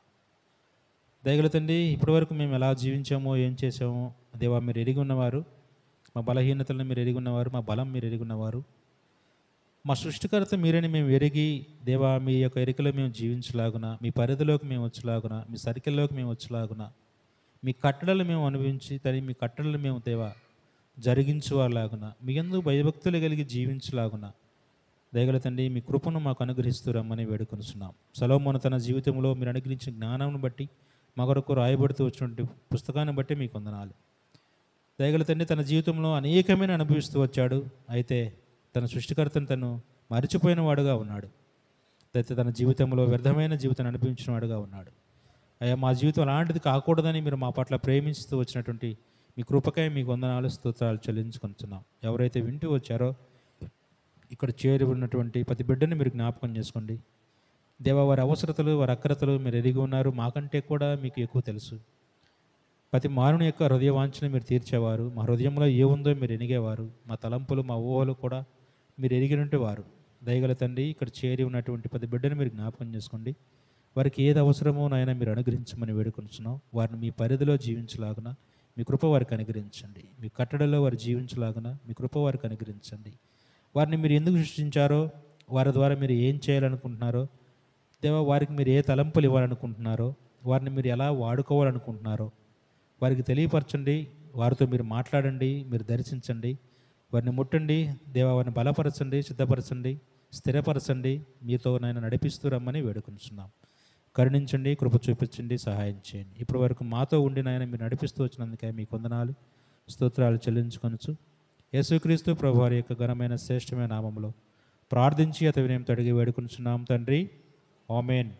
దయగల తండ్రి, ఇప్పటివరకు మేము ఎలా జీవించామో ఏం చేసామో దేవా మీరు ఎరిగి ఉన్నవారు, మా బలహీనతలను మీరు ఎరిగి ఉన్నవారు, మా బలం మీరు ఎరిగి ఉన్నవారు. మా సృష్టికర్త మీరని మేము ఎరిగి దేవా మీ యొక్క ఎరికలో మేము జీవించలాగున, మీ పరిధిలోకి మేము వచ్చేలాగున, మీ సర్కిల్లోకి మేము వచ్చేలాగున, మీ కట్టడలు మేము అనుభవించి తని మీ కట్టడలు మేము దేవా జరిగించువాలాగున, మీ యందు భయభక్తులు కలిగి జీవించలాగున దయగల తండ్రి మీ కృపను మాకు అనుగ్రహిస్తూ రమ్మని వేడుకొనుచున్నాం. సొలొమోను తన జీవితంలో మీరు అనుగ్రహించిన జ్ఞానం బట్టి మా కొరకు రాయబడుతూ వచ్చినటువంటి పుస్తకాన్ని బట్టి మీకు వందనాలు. దయగల తండ్రి తన జీవితంలో అనేకమైన అనుభవిస్తూ వచ్చాడు. అయితే తన సృష్టికర్తను తను మరిచిపోయిన వాడుగా ఉన్నాడు. అయితే తన జీవితంలో వ్యర్థమైన జీవితాన్ని అనుభవించిన వాడుగా ఉన్నాడు. అయ్యా మా జీవితం అలాంటిది కాకూడదని మీరు మా పట్ల ప్రేమిస్తూ వచ్చినటువంటి మీ కృపకై మీకు వందనాలు స్తోత్రాలు చెల్లించుకుంటున్నాం. ఎవరైతే వింటూ వచ్చారో ఇక్కడ చేరి ఉన్నటువంటి ప్రతి బిడ్డని మీరు జ్ఞాపకం చేసుకోండి దేవా. వారి అవసరతలు వారి అక్రతలు మీరు ఎరిగి ఉన్నారు, మాకంటే కూడా మీకు ఎక్కువ తెలుసు. ప్రతి మానవుని యొక్క హృదయ వాంఛను మీరు తీర్చేవారు, మా హృదయంలో ఏ ఉందో మీరు ఎనిగేవారు, మా తలంపులు మా ఊహలు కూడా మీరు ఎరిగినట్టు వారు. దయగల తండ్రి ఇక్కడ చేరి ఉన్నటువంటి ప్రతి బిడ్డను మీరు జ్ఞాపకం చేసుకోండి. వారికి ఏది అవసరమో నాయన మీరు అనుగ్రహించమని వేడుకొంచున్నాం. వారిని మీ పరిధిలో జీవించలాగున మీ కృప వారికి అనుగ్రహించండి. మీ కట్టడలో వారు జీవించలాగున మీ కృప వారికి అనుగ్రహించండి. వారిని మీరు ఎందుకు సృష్టించారో, వారి ద్వారా మీరు ఏం చేయాలనుకుంటున్నారో దేవా, వారికి మీరు ఏ తలంపులు ఇవ్వాలనుకుంటున్నారో, వారిని మీరు ఎలా వాడుకోవాలనుకుంటున్నారో వారికి తెలియపరచండి. వారితో మీరు మాట్లాడండి, మీరు దర్శించండి, వారిని ముట్టండి దేవా. వారిని బలపరచండి, సిద్ధపరచండి, స్థిరపరచండి. మీతో నాయన నడిపిస్తూ రమ్మని వేడుకొంచున్నాం. కరుణించండి, కృప చూపించండి, సహాయం చేయండి. ఇప్పటి వరకు మాతో ఉండి నాయన మీరు నడిపిస్తూ వచ్చినందుకే మీకు వందనాలు స్తోత్రాలు చెల్లించుకొనొచ్చు. యేసుక్రీస్తు ప్రభు వారి యొక్క ఘనమైన శ్రేష్టమైన నామములో ప్రార్థించి అతి వినయంతో అడిగి వేడుకొంచున్నాం తండ్రి. ఆమేన్.